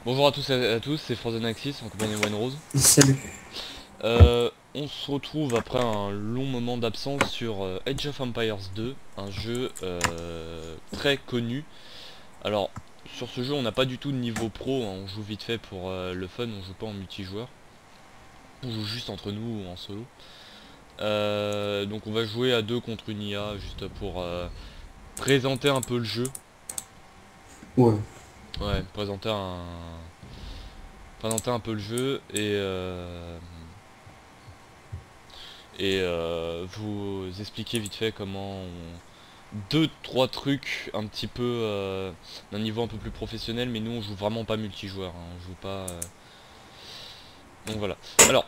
Bonjour à tous et à tous, c'est Frozen Axis en compagnie de Rose. Salut. On se retrouve après un long moment d'absence sur Age of Empires 2, un jeu très connu. Alors, sur ce jeu, on n'a pas du tout de niveau pro, hein, on joue vite fait pour le fun, on joue pas en multijoueur. On joue juste entre nous ou en solo. Donc on va jouer à deux contre une IA, juste pour présenter un peu le jeu. Ouais. Ouais, présenter un peu le jeu et vous expliquer vite fait comment deux trois trucs un petit peu d'un niveau un peu plus professionnel, mais nous on joue vraiment pas multijoueur, hein, on joue pas donc voilà. Alors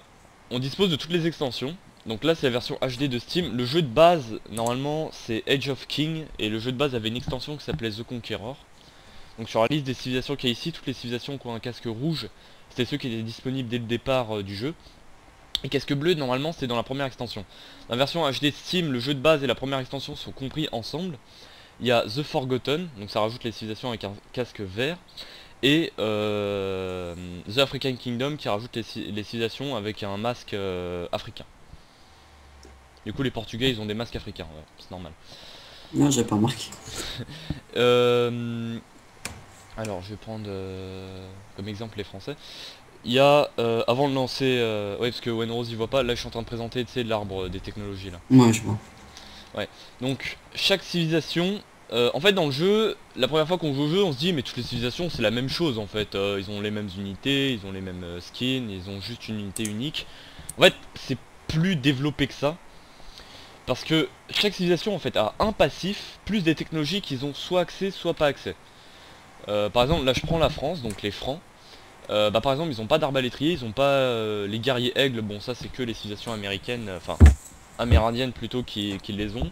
on dispose de toutes les extensions. Donc là c'est la version HD de Steam. Le jeu de base normalement c'est Age of King, et le jeu de base avait une extension qui s'appelait The Conqueror. Donc sur la liste des civilisations qu'il y a ici, toutes les civilisations qui ont un casque rouge, c'était ceux qui étaient disponibles dès le départ du jeu. Et casque bleu, normalement, c'est dans la première extension. Dans la version HD Steam, le jeu de base et la première extension sont compris ensemble. Il y a The Forgotten, donc ça rajoute les civilisations avec un casque vert. Et The African Kingdom qui rajoute les civilisations avec un masque africain. Du coup, les Portugais, ils ont des masques africains, ouais, c'est normal. Non, j'ai pas remarqué. Euh, alors, je vais prendre comme exemple les Français. Il y a, avant de lancer, ouais, parce que Wenrose il voit pas, là je suis en train de présenter, tu sais, l'arbre des technologies là. Ouais, je vois. Ouais. Donc chaque civilisation, en fait dans le jeu, la première fois qu'on joue au jeu, on se dit mais toutes les civilisations c'est la même chose en fait. Ils ont les mêmes unités, ils ont les mêmes skins, ils ont juste une unité unique. En fait c'est plus développé que ça. Parce que chaque civilisation en fait a un passif, plus des technologies qu'ils ont soit accès, soit pas accès. Par exemple là je prends la France, donc les Francs. Bah par exemple ils ont pas d'arbalétrier, ils ont pas les guerriers aigles, bon ça c'est que les civilisations américaines, enfin amérindiennes plutôt qui les ont.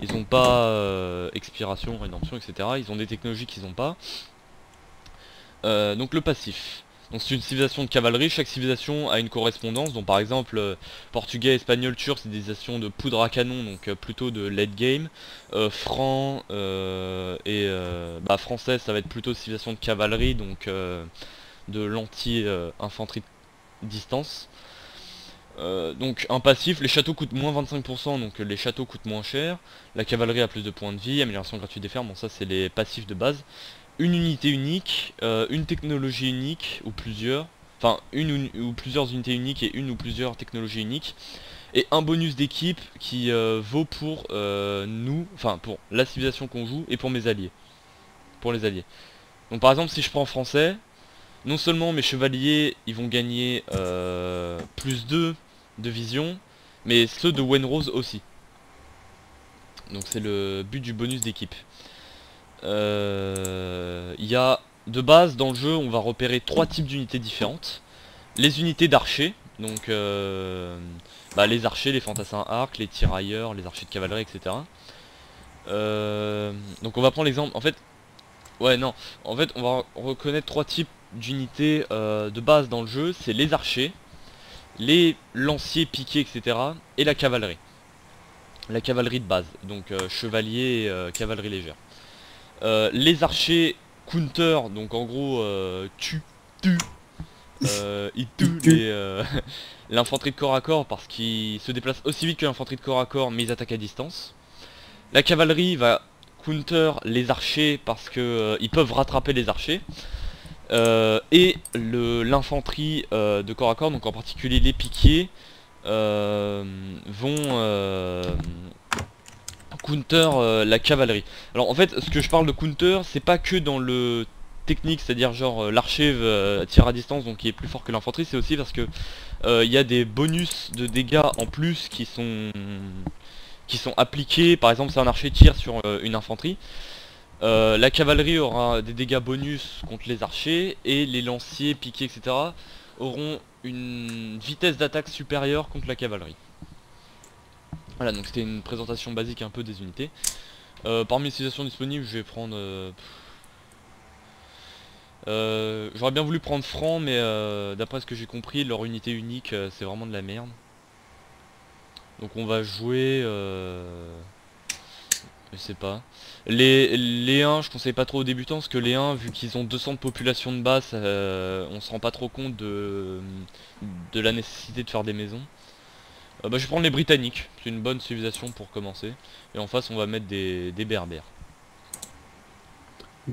Ils ont pas expiration, rédemption, etc. Ils ont des technologies qu'ils ont pas. Donc le passif. Donc c'est une civilisation de cavalerie, chaque civilisation a une correspondance. Donc par exemple, portugais, espagnol, turc, c'est des civilisations de poudre à canon, donc plutôt de late game. Franc bah, français, ça va être plutôt civilisation de cavalerie, donc de l'anti-infanterie de distance. Donc un passif, les châteaux coûtent moins 25%, donc les châteaux coûtent moins cher. La cavalerie a plus de points de vie, amélioration gratuite des fermes, bon ça c'est les passifs de base. Une unité unique, une technologie unique, ou plusieurs. Enfin, ou plusieurs unités uniques et une ou plusieurs technologies uniques. Et un bonus d'équipe qui vaut pour nous, enfin pour la civilisation qu'on joue et pour mes alliés. Pour les alliés. Donc par exemple si je prends français, non seulement mes chevaliers ils vont gagner plus 2 de vision, mais ceux de Wenrose aussi. Donc c'est le but du bonus d'équipe. Il y a de base dans le jeu on va repérer trois types d'unités différentes. Les unités d'archers, donc bah, les archers, les fantassins arcs, les tirailleurs, les archers de cavalerie, etc. Donc on va prendre l'exemple, en fait, ouais non, en fait on va reconnaître trois types d'unités de base dans le jeu, c'est les archers, les lanciers, piqués, etc. et la cavalerie. La cavalerie de base, donc chevalier et cavalerie légère. Les archers counter, donc en gros tu ils Il tuent tue. l'infanterie de corps à corps parce qu'ils se déplacent aussi vite que l'infanterie de corps à corps, mais ils attaquent à distance. La cavalerie va counter les archers parce que ils peuvent rattraper les archers. Et l'infanterie de corps à corps, donc en particulier les piquiers, vont counter la cavalerie. Alors en fait, ce que je parle de counter, c'est pas que dans le technique, c'est-à-dire genre l'archer tire à distance, donc qui est plus fort que l'infanterie, c'est aussi parce que il y a des bonus de dégâts en plus qui sont appliqués. Par exemple, si un archer tire sur une infanterie, la cavalerie aura des dégâts bonus contre les archers, et les lanciers, piqués, etc. auront une vitesse d'attaque supérieure contre la cavalerie. Voilà, donc c'était une présentation basique un peu des unités. Parmi les civilisations disponibles, je vais prendre... j'aurais bien voulu prendre franc, mais d'après ce que j'ai compris, leur unité unique, c'est vraiment de la merde. Donc on va jouer... Je sais pas. Les 1, je conseille pas trop aux débutants parce que les 1, vu qu'ils ont 200 de population de base, on se rend pas trop compte de la nécessité de faire des maisons. Bah, je vais prendre les Britanniques, c'est une bonne civilisation pour commencer. Et en face, on va mettre des Berbères.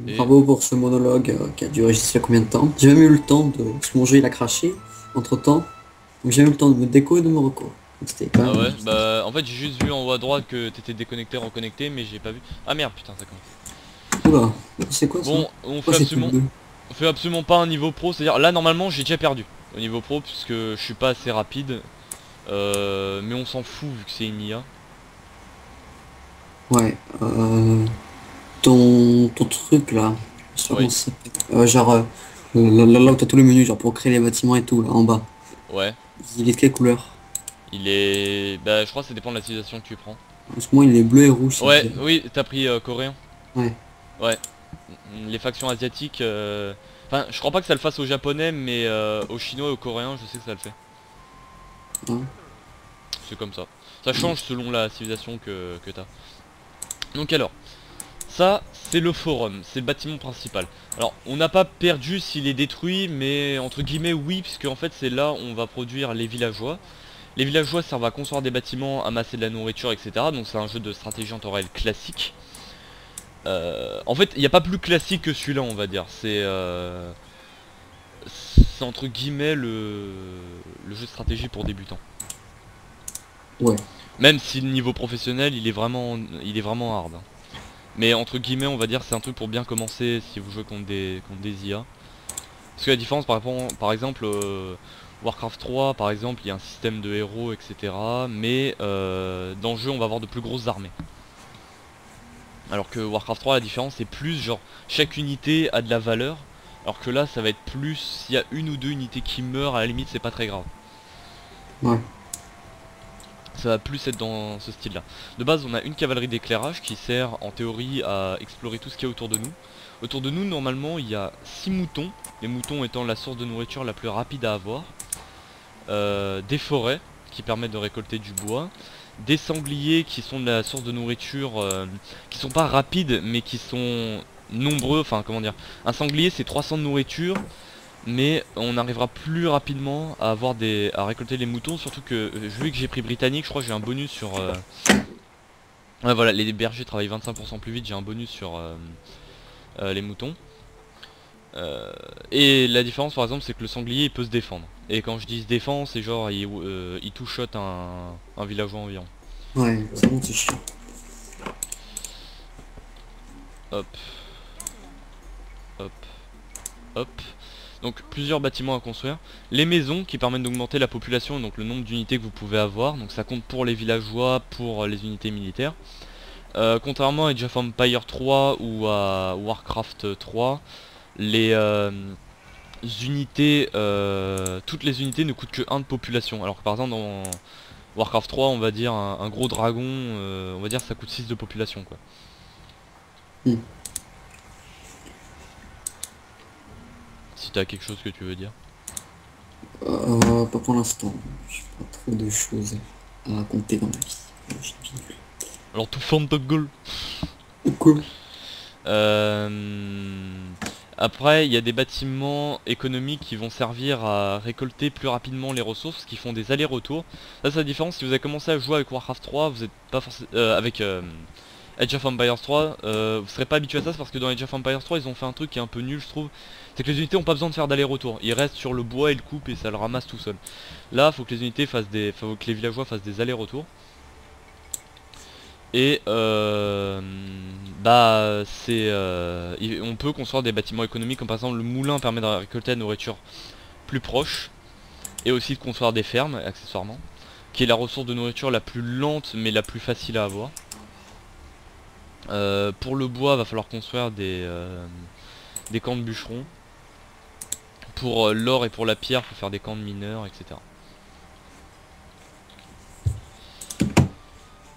Et Bravo pour ce monologue qui a duré je sais pas combien de temps. J'ai même eu le temps de... Parce que mon jeu il a craché entre temps. Donc j'ai même eu le temps de me déco et de me reco. Donc c'était quand ah même... ouais, bah en fait j'ai juste vu en haut à droite que t'étais déconnecté, reconnecté, mais j'ai pas vu. Ah merde, putain, ça commence. Oula, c'est quoi ça? Bon, Pourquoi c'est tout bleu? on fait absolument pas un niveau pro, c'est-à-dire là normalement j'ai déjà perdu au niveau pro puisque je suis pas assez rapide. Mais on s'en fout vu que c'est une IA. Ouais, ton truc là, je sais pas comment Oui, ça s'appelle. Genre, là où t'as tous les menus, genre pour créer les bâtiments et tout, là, en bas. ouais. Il est de quelle couleur? Il est... Bah je crois que ça dépend de la civilisation que tu prends. Parce que moi il est bleu et rouge, ça Ouais, dit. oui, t'as pris coréen. Ouais. Ouais. Les factions asiatiques... Enfin, je crois pas que ça le fasse aux japonais, mais aux chinois et aux coréens, je sais que ça le fait. Hein. C'est comme ça. Ça change selon la civilisation que t'as. Donc alors, ça c'est le forum, c'est le bâtiment principal. Alors, on n'a pas perdu s'il est détruit, mais entre guillemets oui, puisque en fait c'est là où on va produire les villageois. Les villageois servent à construire des bâtiments, amasser de la nourriture, etc. Donc c'est un jeu de stratégie en temps réel classique. En fait, il n'y a pas plus classique que celui-là, on va dire. C'est entre guillemets le jeu de stratégie pour débutants. Ouais. Même si le niveau professionnel, il est vraiment hard, hein. Mais entre guillemets, on va dire c'est un truc pour bien commencer si vous jouez contre des IA. Parce que la différence par exemple, Warcraft 3 par exemple, il y a un système de héros, etc. Mais dans le jeu, on va avoir de plus grosses armées. Alors que Warcraft 3, la différence c'est plus genre chaque unité a de la valeur. Alors que là, ça va être plus s'il y a une ou deux unités qui meurent, à la limite c'est pas très grave. Ouais. Ça va plus être dans ce style là. De base on a une cavalerie d'éclairage qui sert en théorie à explorer tout ce qu'il y a autour de nous. Autour de nous normalement il y a 6 moutons, les moutons étant la source de nourriture la plus rapide à avoir. Des forêts qui permettent de récolter du bois. Des sangliers qui sont de la source de nourriture qui sont pas rapides mais qui sont nombreux, enfin comment dire. Un sanglier c'est 300 de nourriture, mais on arrivera plus rapidement à à récolter les moutons, surtout que vu que j'ai pris britannique, je crois que j'ai un bonus sur ouais voilà, les bergers travaillent 25% plus vite, j'ai un bonus sur les moutons. Et la différence par exemple c'est que le sanglier il peut se défendre. Et quand je dis se défend, c'est genre il two-shot un villageois environ. Ouais, c'est bon, c'est chiant. Hop, hop, hop. Donc plusieurs bâtiments à construire. Les maisons qui permettent d'augmenter la population, donc le nombre d'unités que vous pouvez avoir. Donc ça compte pour les villageois, pour les unités militaires. Contrairement à Age of Empires 3 ou à Warcraft 3, les unités, toutes les unités ne coûtent que 1 de population. Alors que par exemple dans Warcraft 3, on va dire un gros dragon, on va dire ça coûte 6 de population quoi. Hmm. Si t'as quelque chose que tu veux dire. Pas pour l'instant. J'ai pas trop de choses à raconter dans ma vie. Alors tout forme de gueule. Cool. Euh, Après, il y a des bâtiments économiques qui vont servir à récolter plus rapidement les ressources, qui font des allers-retours. Ça, c'est la différence. Si vous avez commencé à jouer avec Warcraft 3, vous êtes pas forcément avec Age of Empires 3, vous serez pas habitué à ça, c'est parce que dans Age of Empires 3, ils ont fait un truc qui est un peu nul, je trouve. C'est que les unités ont pas besoin de faire d'aller-retour. Ils restent sur le bois et le coupent et ça le ramasse tout seul. Là, faut que les unités faut que les villageois fassent des allers-retours. Et bah c'est on peut construire des bâtiments économiques comme par exemple le moulin permet de récolter la nourriture plus proche et aussi de construire des fermes accessoirement, qui est la ressource de nourriture la plus lente mais la plus facile à avoir. Pour le bois va falloir construire des camps de bûcherons. Pour l'or et pour la pierre faut faire des camps de mineurs, etc.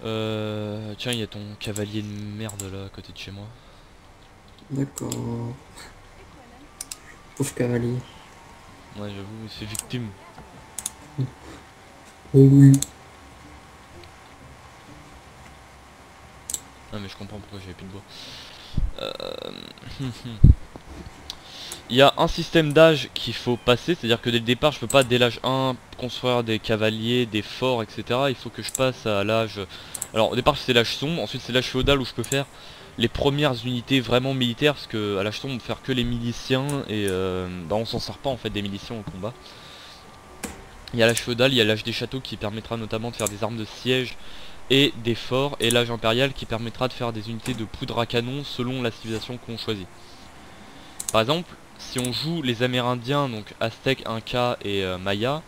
Tiens, il y a ton cavalier de merde là à côté de chez moi. D'accord. Pauvre cavalier. Ouais, j'avoue, c'est victime. Oh oui. Ah mais je comprends pourquoi j'avais plus de bois. Il y a un système d'âge qu'il faut passer, c'est-à-dire que dès le départ je peux pas dès l'âge 1 construire des cavaliers, des forts, etc. Il faut que je passe à l'âge... Alors au départ c'est l'âge sombre, ensuite c'est l'âge féodal où je peux faire les premières unités vraiment militaires, parce que à l'âge sombre on peut faire que les miliciens et bah, on s'en sert pas en fait des miliciens au combat. Il y a l'âge féodal, il y a l'âge des châteaux qui permettra notamment de faire des armes de siège et des forts, et l'âge impérial qui permettra de faire des unités de poudre à canon selon la civilisation qu'on choisit. Par exemple, si on joue les Amérindiens, donc Aztèques, Incas et Maya,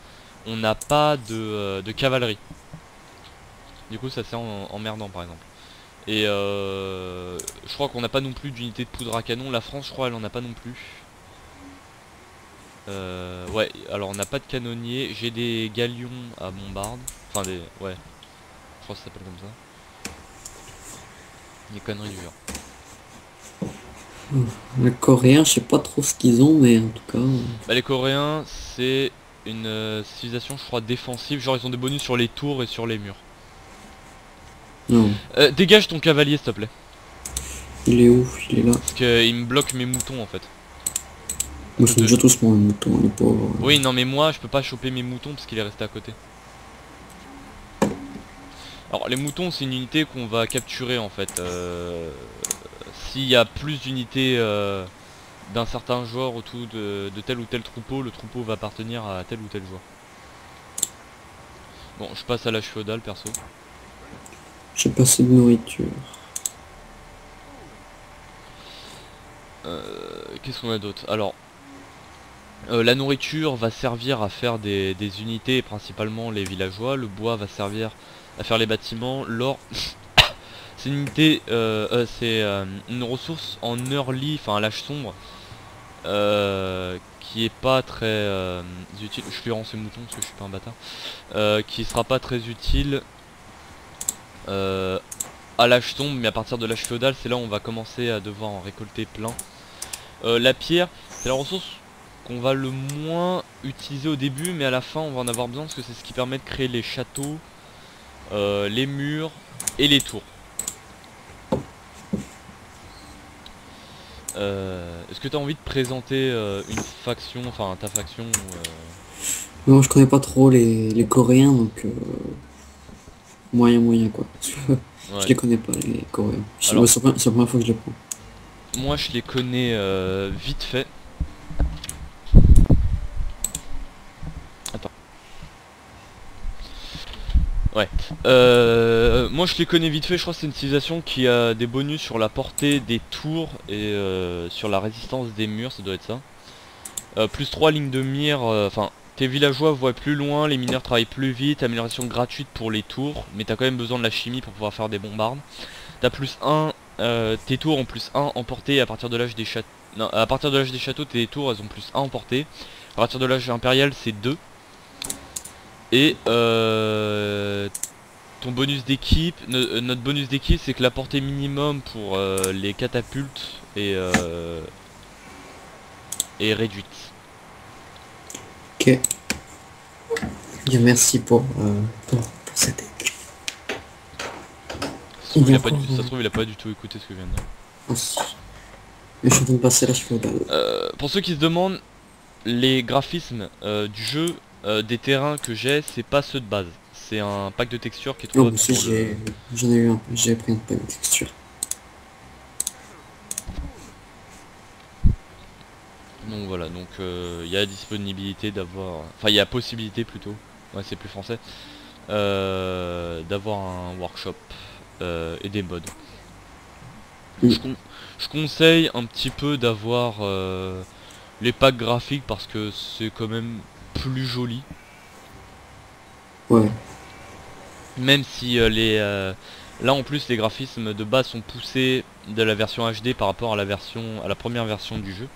on n'a pas de cavalerie. Du coup ça c'est emmerdant par exemple. Et je crois qu'on n'a pas non plus d'unité de poudre à canon. La France je crois elle en a pas non plus. Ouais, alors on n'a pas de canonnier. J'ai des galions à bombarde. Enfin des... ouais, je crois que ça s'appelle comme ça. Des conneries du genre. Les Coréens, je sais pas trop ce qu'ils ont, mais en tout cas... Bah les Coréens c'est une civilisation je crois défensive. Genre ils ont des bonus sur les tours et sur les murs. Non. Dégage ton cavalier s'il te plaît. Il est où? Il est là. Parce qu'il me bloque mes moutons en fait. Moi, ils sont déjà tous mon mouton, les pauvres. Oui non mais moi je peux pas choper mes moutons parce qu'il est resté à côté. Alors les moutons c'est une unité qu'on va capturer en fait. S'il y a plus d'unités d'un certain joueur autour de tel ou tel troupeau, le troupeau va appartenir à tel ou tel joueur. Bon je passe à l'âge féodal perso. J'ai pas assez de nourriture. Qu'est-ce qu'on a d'autre? Alors la nourriture va servir à faire des unités, principalement les villageois. Le bois va servir à faire les bâtiments. L'or c'est une unité, c'est une ressource en early, enfin à l'âge sombre, qui est pas très utile. Je lui rends ses moutons parce que je suis pas un bâtard. Qui sera pas très utile à l'âge sombre, mais à partir de l'âge féodal c'est là où on va commencer à devoir en récolter plein. La pierre c'est la ressource qu'on va le moins utiliser au début, mais à la fin on va en avoir besoin parce que c'est ce qui permet de créer les châteaux, les murs et les tours. Est-ce que tu as envie de présenter une faction, enfin ta faction Non, je connais pas trop les Coréens, donc... moyen quoi. Je Ouais. les connais pas, les Coréens. Alors- C'est la première fois que je les prends. Moi je les connais vite fait. Attends. Ouais. Moi je les connais vite fait, je crois que c'est une civilisation qui a des bonus sur la portée des tours et sur la résistance des murs, ça doit être ça. Plus 3 lignes de mire, enfin tes villageois voient plus loin, les mineurs travaillent plus vite, amélioration gratuite pour les tours, mais t'as quand même besoin de la chimie pour pouvoir faire des bombardes. T'as plus 1, tes tours ont plus 1 en portée à partir de l'âge des châteaux. Non, à partir de l'âge des châteaux, tes tours elles ont plus 1 en portée. À partir de l'âge impérial c'est 2. Et ton bonus d'équipe, notre bonus d'équipe c'est que la portée minimum pour les catapultes est réduite. Ok. Bien, merci pour cette aide. Ça se trouve, Il y a ça se trouve il a pas du tout écouté ce que je viens de dire. Mais je suis en train de passer l'âge féodal. Pour ceux qui se demandent, les graphismes du jeu, des terrains que j'ai, c'est pas ceux de base. C'est un pack de textures qui est Non, trouvable aussi sur le... j'en ai eu un, j'ai pris un peu de texture. Donc voilà, donc il y a disponibilité d'avoir... Enfin il y a possibilité plutôt, ouais c'est plus français, d'avoir un workshop et des mods. Mm. Je conseille un petit peu d'avoir les packs graphiques parce que c'est quand même plus joli. Ouais. Même si là en plus les graphismes de base sont poussés de la version HD par rapport à la première version du jeu.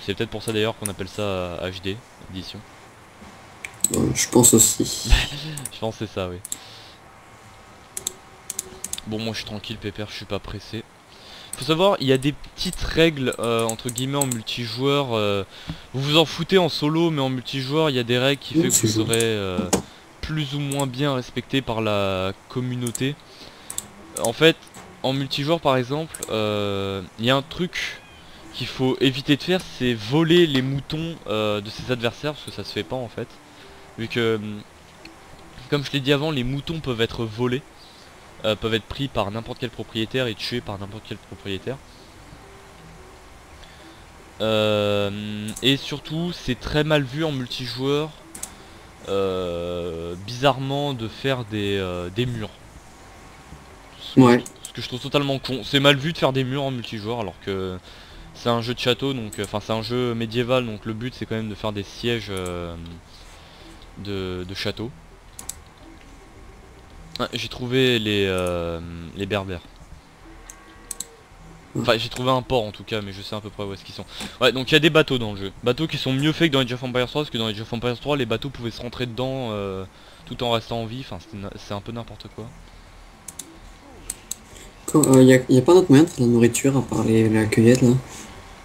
C'est peut-être pour ça d'ailleurs qu'on appelle ça HD édition. Je pense aussi. Je pense que c'est ça, oui. Bon moi je suis tranquille pépère, je suis pas pressé. Faut savoir, il y a des petites règles entre guillemets en multijoueur. Vous vous en foutez en solo, mais en multijoueur il y a des règles qui fait que vous serez plus ou moins bien respecté par la communauté. En fait, en multijoueur par exemple, il y a un truc qu'il faut éviter de faire, c'est voler les moutons de ses adversaires, parce que ça se fait pas en fait. Vu que, comme je l'ai dit avant, les moutons peuvent être volés, peuvent être pris par n'importe quel propriétaire et tués par n'importe quel propriétaire. Et surtout, c'est très mal vu en multijoueur, bizarrement, de faire des murs. Ouais. Ce que je trouve totalement con. C'est mal vu de faire des murs en multijoueur alors que c'est un jeu de château, donc enfin c'est un jeu médiéval, donc le but c'est quand même de faire des sièges de château. Ah, j'ai trouvé les berbères. Enfin j'ai trouvé un port en tout cas, mais je sais à peu près où est-ce qu'ils sont. Ouais, donc il y a des bateaux dans le jeu. Bateaux qui sont mieux faits que dans Age of Empires 3, parce que dans Age of Empires 3 les bateaux pouvaient se rentrer dedans tout en restant en vie, enfin c'est un peu n'importe quoi. Y a pas d'autre moyen de faire de la nourriture à part la cueillette là?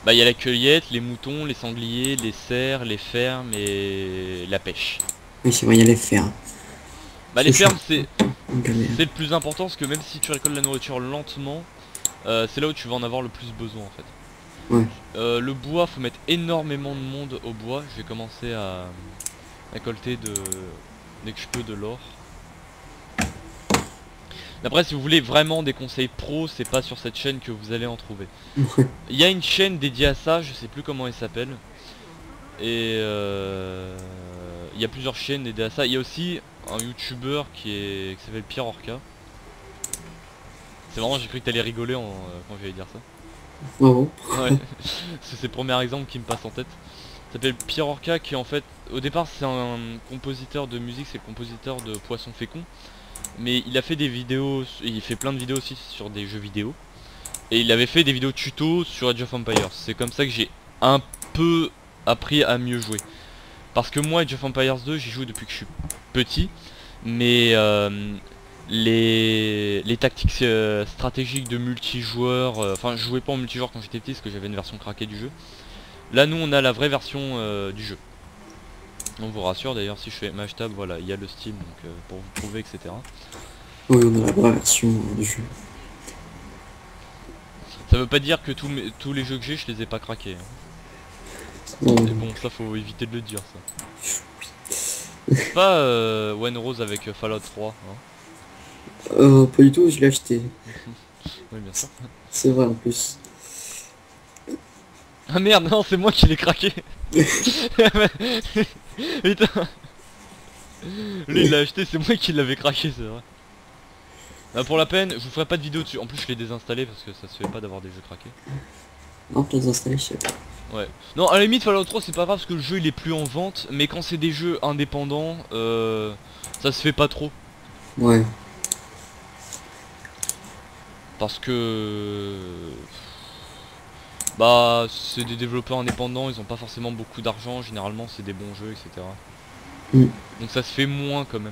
Bah il y a la cueillette, les moutons, les sangliers, les cerfs, les fermes et la pêche. Oui, c'est vrai, il y a les fers. Bah les C'est fermes chiant. c'est Galère. le plus important, parce que même si tu récoltes la nourriture lentement, c'est là où tu vas en avoir le plus besoin en fait. Ouais. Le bois, faut mettre énormément de monde au bois. Je vais commencer à récolter dès que je peux de l'or. Après, si vous voulez vraiment des conseils pro, c'est pas sur cette chaîne que vous allez en trouver. Il y a une chaîne dédiée à ça, je sais plus comment elle s'appelle. Et il y a plusieurs chaînes dédiées à ça. Il y a aussi un youtubeur qui s'appelle Pierre Orca. C'est vraiment, j'ai cru que t'allais rigoler quand j'allais dire ça. Bravo. Ouais, c'est le premier exemple qui me passe en tête. Il s'appelle Pierre Orca, qui en fait, au départ c'est un compositeur de musique, c'est le compositeur de Poisson Fécond. Mais il a fait des vidéos, il fait plein de vidéos aussi sur des jeux vidéo. Et il avait fait des vidéos tuto sur Age of Empires. C'est comme ça que j'ai un peu appris à mieux jouer. Parce que moi, Age of Empires 2, j'y joue depuis que je suis petit. Mais les tactiques stratégiques de multijoueur, enfin je jouais pas en multijoueur quand j'étais petit parce que j'avais une version craquée du jeu. Là nous on a la vraie version du jeu. On vous rassure d'ailleurs, si je fais match tab, voilà, il y a le Steam donc, pour vous trouver, etc. Oui, on a la vraie version du jeu. Ça veut pas dire que tous les jeux que j'ai, je les ai pas craqués. Hein. Bon, Mais bon, ça faut éviter de le dire ça. C'est pas One Rose avec Fallout 3. Hein. pas du tout, je l'ai acheté. Oui bien sûr. C'est vrai en plus. Ah merde, non c'est moi qui l'ai craqué. Putain. Lui il l'a acheté, c'est moi qui l'avais craqué, c'est vrai. Bah, pour la peine, je vous ferai pas de vidéo dessus. En plus je l'ai désinstallé parce que ça se fait pas d'avoir des jeux craqués. Non, tu les as installés, je sais pas. Ouais. Non, à la limite Fallout 3 c'est pas grave parce que le jeu il est plus en vente. Mais quand c'est des jeux indépendants, ça se fait pas trop. Ouais. Parce que... Bah c'est des développeurs indépendants, ils ont pas forcément beaucoup d'argent. Généralement c'est des bons jeux, etc. Mm. Donc ça se fait moins quand même.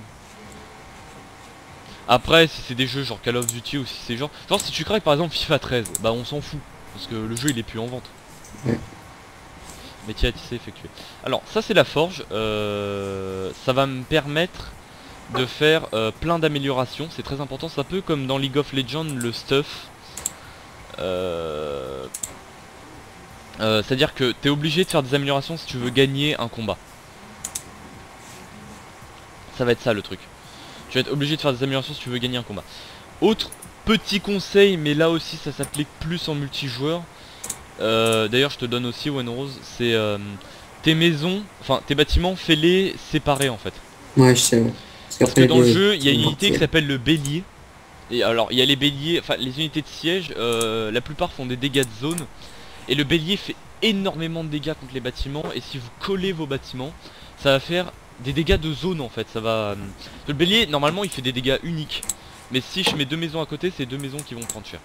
Après si c'est des jeux genre Call of Duty ou si c'est genre si tu craques par exemple FIFA 13, bah on s'en fout. Parce que le jeu il est plus en vente. Ouais. Métier à tisser effectué. Alors ça c'est la forge, ça va me permettre de faire plein d'améliorations, c'est très important, c'est un peu comme dans League of Legends le stuff. C'est-à-dire que t'es obligé de faire des améliorations si tu veux gagner un combat. Ça va être ça le truc. Tu vas être obligé de faire des améliorations si tu veux gagner un combat. Autre petit conseil, mais là aussi ça s'applique plus en multijoueur. D'ailleurs je te donne aussi One Rose, c'est tes maisons, enfin tes bâtiments, fais-les séparer en fait. Ouais, je sais, ouais. Parce que dans le jeu, il y a une unité qui s'appelle le bélier. Et alors il y a les béliers, enfin les unités de siège, la plupart font des dégâts de zone. Et le bélier fait énormément de dégâts contre les bâtiments. Et si vous collez vos bâtiments, ça va faire des dégâts de zone en fait. Ça va. Le bélier normalement il fait des dégâts uniques. Mais si je mets deux maisons à côté, c'est deux maisons qui vont prendre cher.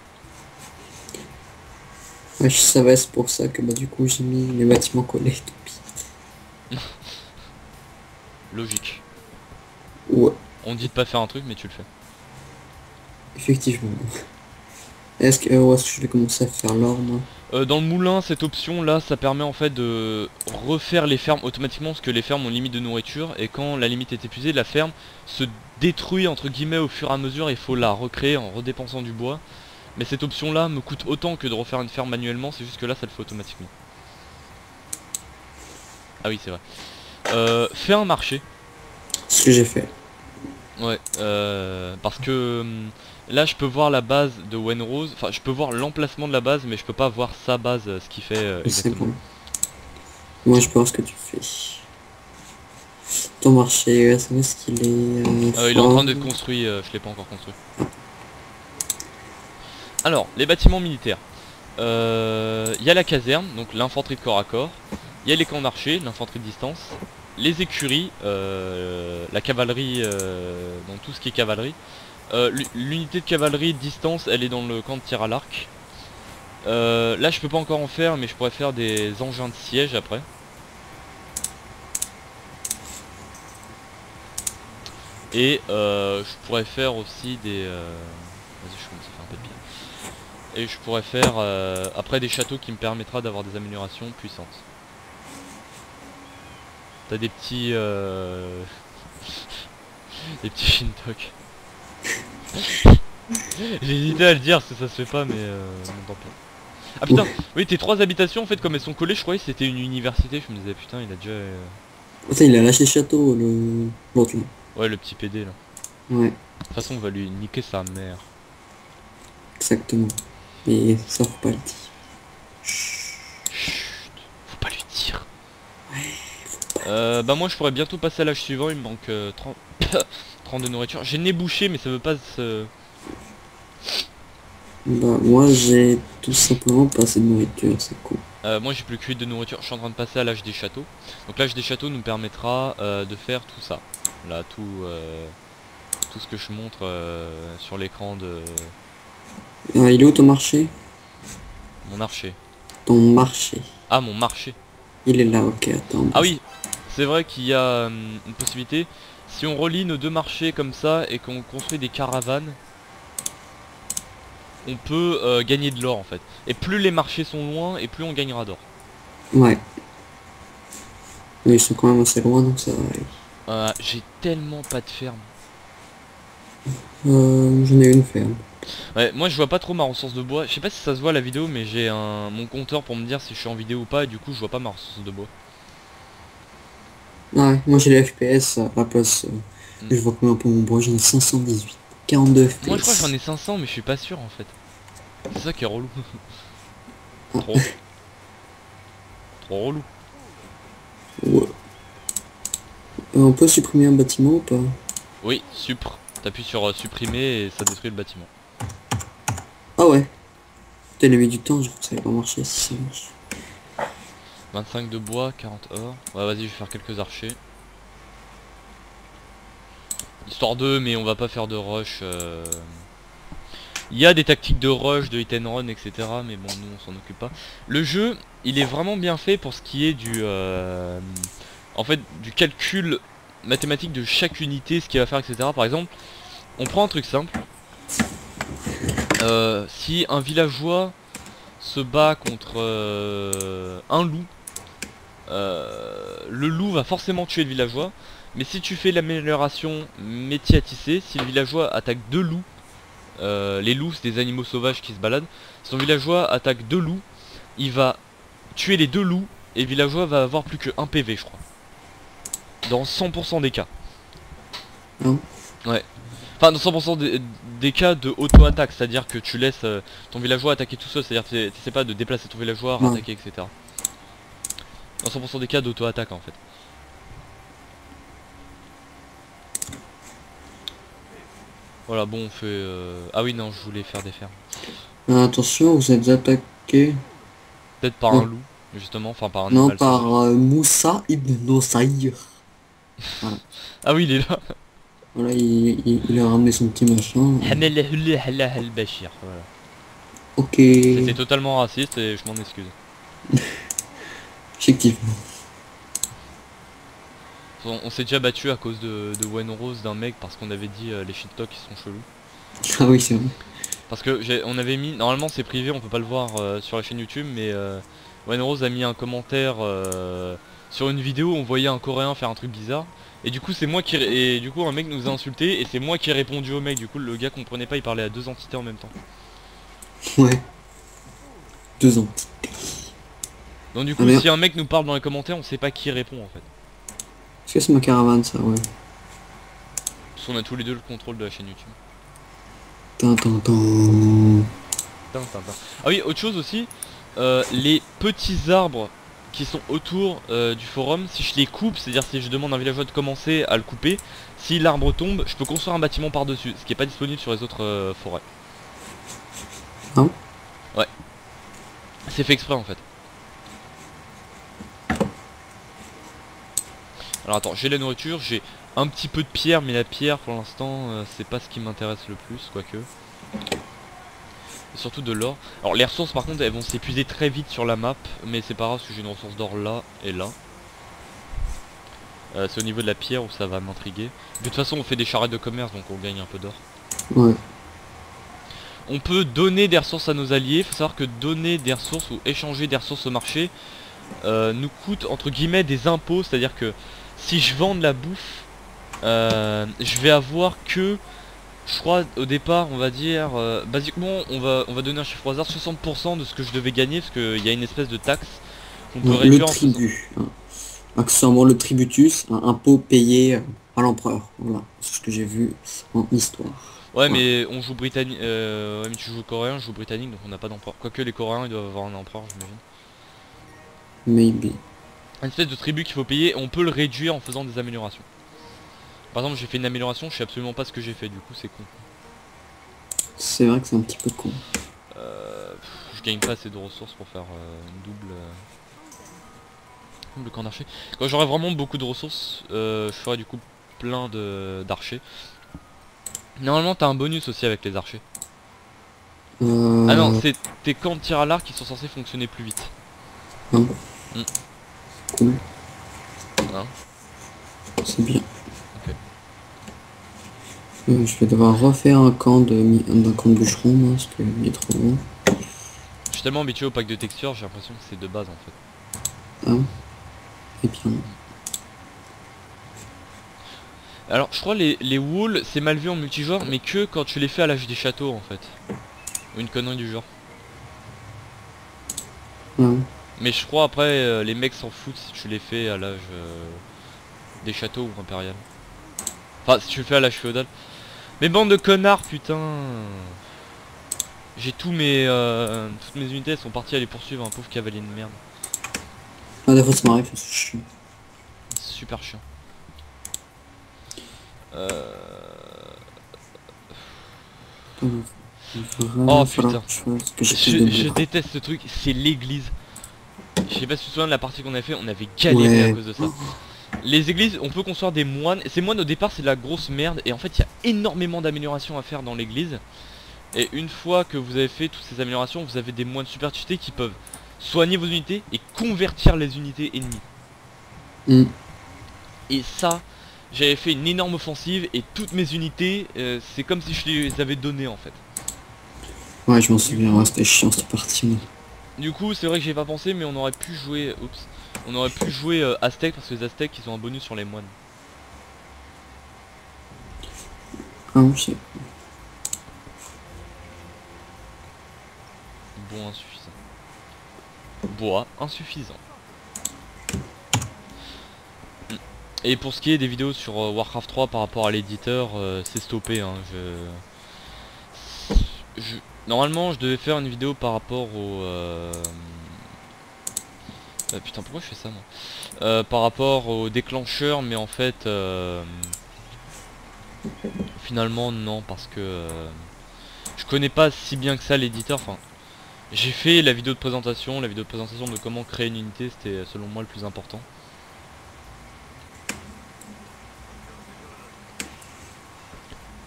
Ouais, je savais, c'est pour ça que bah du coup j'ai mis les bâtiments collés, tant pis. Logique. Ouais, On dit de pas faire un truc mais tu le fais. effectivement. Où est-ce que je vais commencer à faire l'or, moi? Dans le moulin, cette option là, ça permet en fait de refaire les fermes automatiquement parce que les fermes ont une limite de nourriture et quand la limite est épuisée, la ferme se détruit entre guillemets au fur et à mesure et il faut la recréer en redépensant du bois. Mais cette option là me coûte autant que de refaire une ferme manuellement, c'est juste que là ça le fait automatiquement. Ah oui c'est vrai. Fais un marché. Ce que j'ai fait. Ouais, parce que là je peux voir la base de Wenrose, enfin je peux voir l'emplacement de la base mais je peux pas voir sa base, ce qu'il fait C'est exactement. bon. Moi, je pense que tu fais. Ton marché, ça va ce qu'il est. Il est en train Fort. d'être construit, je l'ai pas encore construit. Alors, les bâtiments militaires. Il y a la caserne, donc l'infanterie de corps à corps. Il y a les camps d'archers, l'infanterie de distance. Les écuries, la cavalerie, dans tout ce qui est cavalerie. L'unité de cavalerie de distance, elle est dans le camp de tir à l'arc. Là, je peux pas encore en faire, mais je pourrais faire des engins de siège après. Et je pourrais faire aussi des... Vas-y, je commence à faire un peu de bien. Et je pourrais faire après des châteaux qui me permettra d'avoir des améliorations puissantes. T'as des petits... des petits Shintok. J'ai hésité à le dire parce que ça se fait pas mais non, tant pis. Ah putain, oui tes 3 habitations en fait comme elles sont collées je croyais que c'était une université, je me disais putain il a déjà... Putain, il a lâché le château, l'autre là. Ouais le petit PD là. Ouais, De toute façon on va lui niquer sa mère. exactement. Mais ça, faut pas le dire. Chut, faut pas lui dire. Bah moi je pourrais bientôt passer à l'âge suivant, il me manque 30 de nourriture. J'ai le nez bouché mais ça veut pas se... Bah, moi, j'ai tout simplement pas assez de nourriture, c'est cool. Moi j'ai plus que 8 de nourriture, je suis en train de passer à l'âge des châteaux. Donc l'âge des châteaux nous permettra de faire tout ça. Là tout ce que je montre sur l'écran de Il est où ton marché? mon archer. Ton marché. Ah mon marché. Il est là, ok, attends. Ah oui, c'est vrai qu'il y a une possibilité. Si on relie nos deux marchés comme ça et qu'on construit des caravanes, on peut gagner de l'or en fait. Et plus les marchés sont loin et plus on gagnera d'or. Ouais. Mais ils sont quand même assez loin, donc ça va aller. J'ai tellement pas de ferme. J'en ai une ferme. Ouais, moi je vois pas trop ma ressource de bois. Je sais pas si ça se voit à la vidéo, mais j'ai mon compteur pour me dire si je suis en vidéo ou pas, et du coup je vois pas ma ressource de bois. Ouais, moi j'ai les FPS à la place. Je vois combien pour mon bois, j'en ai 518. 42 Moi je crois que j'en FPS. ai 500, mais je suis pas sûr en fait. C'est ça qui est relou. Ah, Trop. Trop relou. ouais. On peut supprimer un bâtiment ou pas? Oui, supr. T'appuies sur supprimer et ça détruit le bâtiment. Ah ouais. Putain, il a mis du temps, je crois que ça allait pas marcher si ça marche. 25 de bois, 40 or. Ouais vas-y je vais faire quelques archers. Histoire d'eux, mais on va pas faire de rush. Il y a des tactiques de rush, de hit and run, etc. Mais bon, nous on s'en occupe pas. Le jeu, il est vraiment bien fait pour ce qui est du... en fait, du calcul mathématique de chaque unité, ce qu'il va faire, etc. Par exemple, on prend un truc simple. Si un villageois se bat contre un loup, le loup va forcément tuer le villageois. Mais si tu fais l'amélioration métier à tisser, si le villageois attaque 2 loups, les loups c'est des animaux sauvages qui se baladent, si ton villageois attaque 2 loups, il va tuer les 2 loups et le villageois va avoir plus que 1 PV je crois. Dans 100% des cas. Non. Ouais. Enfin dans 100% des cas de auto-attaque, c'est-à-dire que tu laisses ton villageois attaquer tout seul, c'est-à-dire que tu sais pas de déplacer ton villageois, Non. rattaquer, etc. Dans 100% des cas d'auto-attaque en fait. Voilà bon on fait... Ah oui non je voulais faire des fermes. Attention, vous êtes attaqué. Peut-être par Oh. un loup, justement, enfin par un Non, animal par sauvage. Moussa ibn Nosayr. Voilà. Ah oui il est là. Voilà, il a ramené son petit machin. Al-Bashir, voilà. Ok. C'était totalement raciste et je m'en excuse. Effectivement. On s'est déjà battu à cause de Wenrose d'un mec parce qu'on avait dit les shit talks qui sont chelous. Ah oui, c'est vrai. Parce que on avait mis, normalement c'est privé, on peut pas le voir sur la chaîne YouTube, mais One Rose a mis un commentaire sur une vidéo où on voyait un coréen faire un truc bizarre. Et du coup c'est moi qui et du coup un mec nous a insulté et c'est moi qui ai répondu au mec. Du coup le gars comprenait pas, il parlait à deux entités en même temps. Ouais. 2 ans. Donc du Ah coup merde. si un mec nous parle dans les commentaires, on sait pas qui répond en fait. Est-ce que c'est ma caravane ça? Ouais. Parce qu'on a tous les deux le contrôle de la chaîne YouTube. Tin. Ah oui, autre chose aussi, les petits arbres qui sont autour du forum, si je les coupe, c'est-à-dire si je demande à un villageois de commencer à le couper, si l'arbre tombe, je peux construire un bâtiment par-dessus, ce qui est pas disponible sur les autres forêts. Ah bon? Ouais. C'est fait exprès en fait. Alors attends, j'ai la nourriture, j'ai un petit peu de pierre, mais la pierre pour l'instant c'est pas ce qui m'intéresse le plus, quoique. Et surtout de l'or. Alors les ressources par contre elles vont s'épuiser très vite sur la map, mais c'est pas grave parce que j'ai une ressource d'or là et là. C'est au niveau de la pierre où ça va m'intriguer. De toute façon on fait des charrettes de commerce donc on gagne un peu d'or. Ouais. On peut donner des ressources à nos alliés. Faut savoir que donner des ressources ou échanger des ressources au marché nous coûte entre guillemets des impôts. C'est à dire que si je vends de la bouffe, je vais avoir que, je crois au départ on va dire, basiquement on va donner un chiffre au hasard, 60% de ce que je devais gagner. Parce qu'il y a une espèce de taxe qu'on peut Le réduire en faisant... tribut. Hein. Accessoirement le tributus, un impôt payé à l'empereur. Voilà. C'est ce que j'ai vu en histoire. Ouais Voilà. mais on joue britannique, ouais mais tu joues coréen, je joue britannique donc on n'a pas d'empereur. Quoique les coréens ils doivent avoir un empereur j'imagine. Maybe. Une espèce de tribut qu'il faut payer, on peut le réduire en faisant des améliorations. Par exemple j'ai fait une amélioration, je sais absolument pas ce que j'ai fait, du coup c'est con. C'est vrai que c'est un petit peu con. Je gagne pas assez de ressources pour faire une double camp d'archer. Quand j'aurai vraiment beaucoup de ressources, je ferai du coup plein d'archers. Normalement t'as un bonus aussi avec les archers. Ah non, c'est tes camps de tir à l'arc qui sont censés fonctionner plus vite. Hein. Mm. Cool. Hein. C'est bien. Ok. Je vais devoir refaire un camp d'un camp de bûcheron là, parce qu'il est trop long. Je suis tellement habitué au pack de textures, j'ai l'impression que c'est de base en fait. Ah. Et bien. Alors je crois les walls c'est mal vu en multijoueur mais que quand tu les fais à l'âge des châteaux en fait. Ou une connerie du genre. Ah. Mais je crois après les mecs s'en foutent si tu les fais à l'âge des châteaux ou impérial. Enfin si tu le fais à l'âge féodal. Mais bande de connards putain. J'ai toutes mes unités elles sont parties à les poursuivre un pauvre cavalier de merde. Ah, des fois ça m'arrive, c'est chiant. Super chiant. Oh putain. Je déteste ce truc, c'est l'église. Je sais pas si tu te souviens de la partie qu'on avait fait, on avait galéré à cause de ça. Les églises, on peut construire des moines. Ces moines au départ c'est de la grosse merde. Et en fait il y a énormément d'améliorations à faire dans l'église. Et une fois que vous avez fait toutes ces améliorations, vous avez des moines super tutés qui peuvent soigner vos unités et convertir les unités ennemies. Et ça, j'avais fait une énorme offensive et toutes mes unités, c'est comme si je les avais données en fait. Ouais, je m'en souviens, ouais, c'était chiant cette partie. Du coup, c'est vrai que j'ai pas pensé, mais on aurait pu jouer, on aurait pu jouer Aztèques parce que les Aztèques ils ont un bonus sur les moines. Ah ok. Bon, insuffisant. Bois insuffisant. Et pour ce qui est des vidéos sur Warcraft 3 par rapport à l'éditeur, c'est stoppé. Hein. Normalement, je devais faire une vidéo par rapport au... putain, pourquoi je fais ça moi par rapport au déclencheur, mais en fait... finalement, non, parce que... je connais pas si bien que ça l'éditeur. Enfin, j'ai fait la vidéo de présentation de comment créer une unité, c'était selon moi le plus important.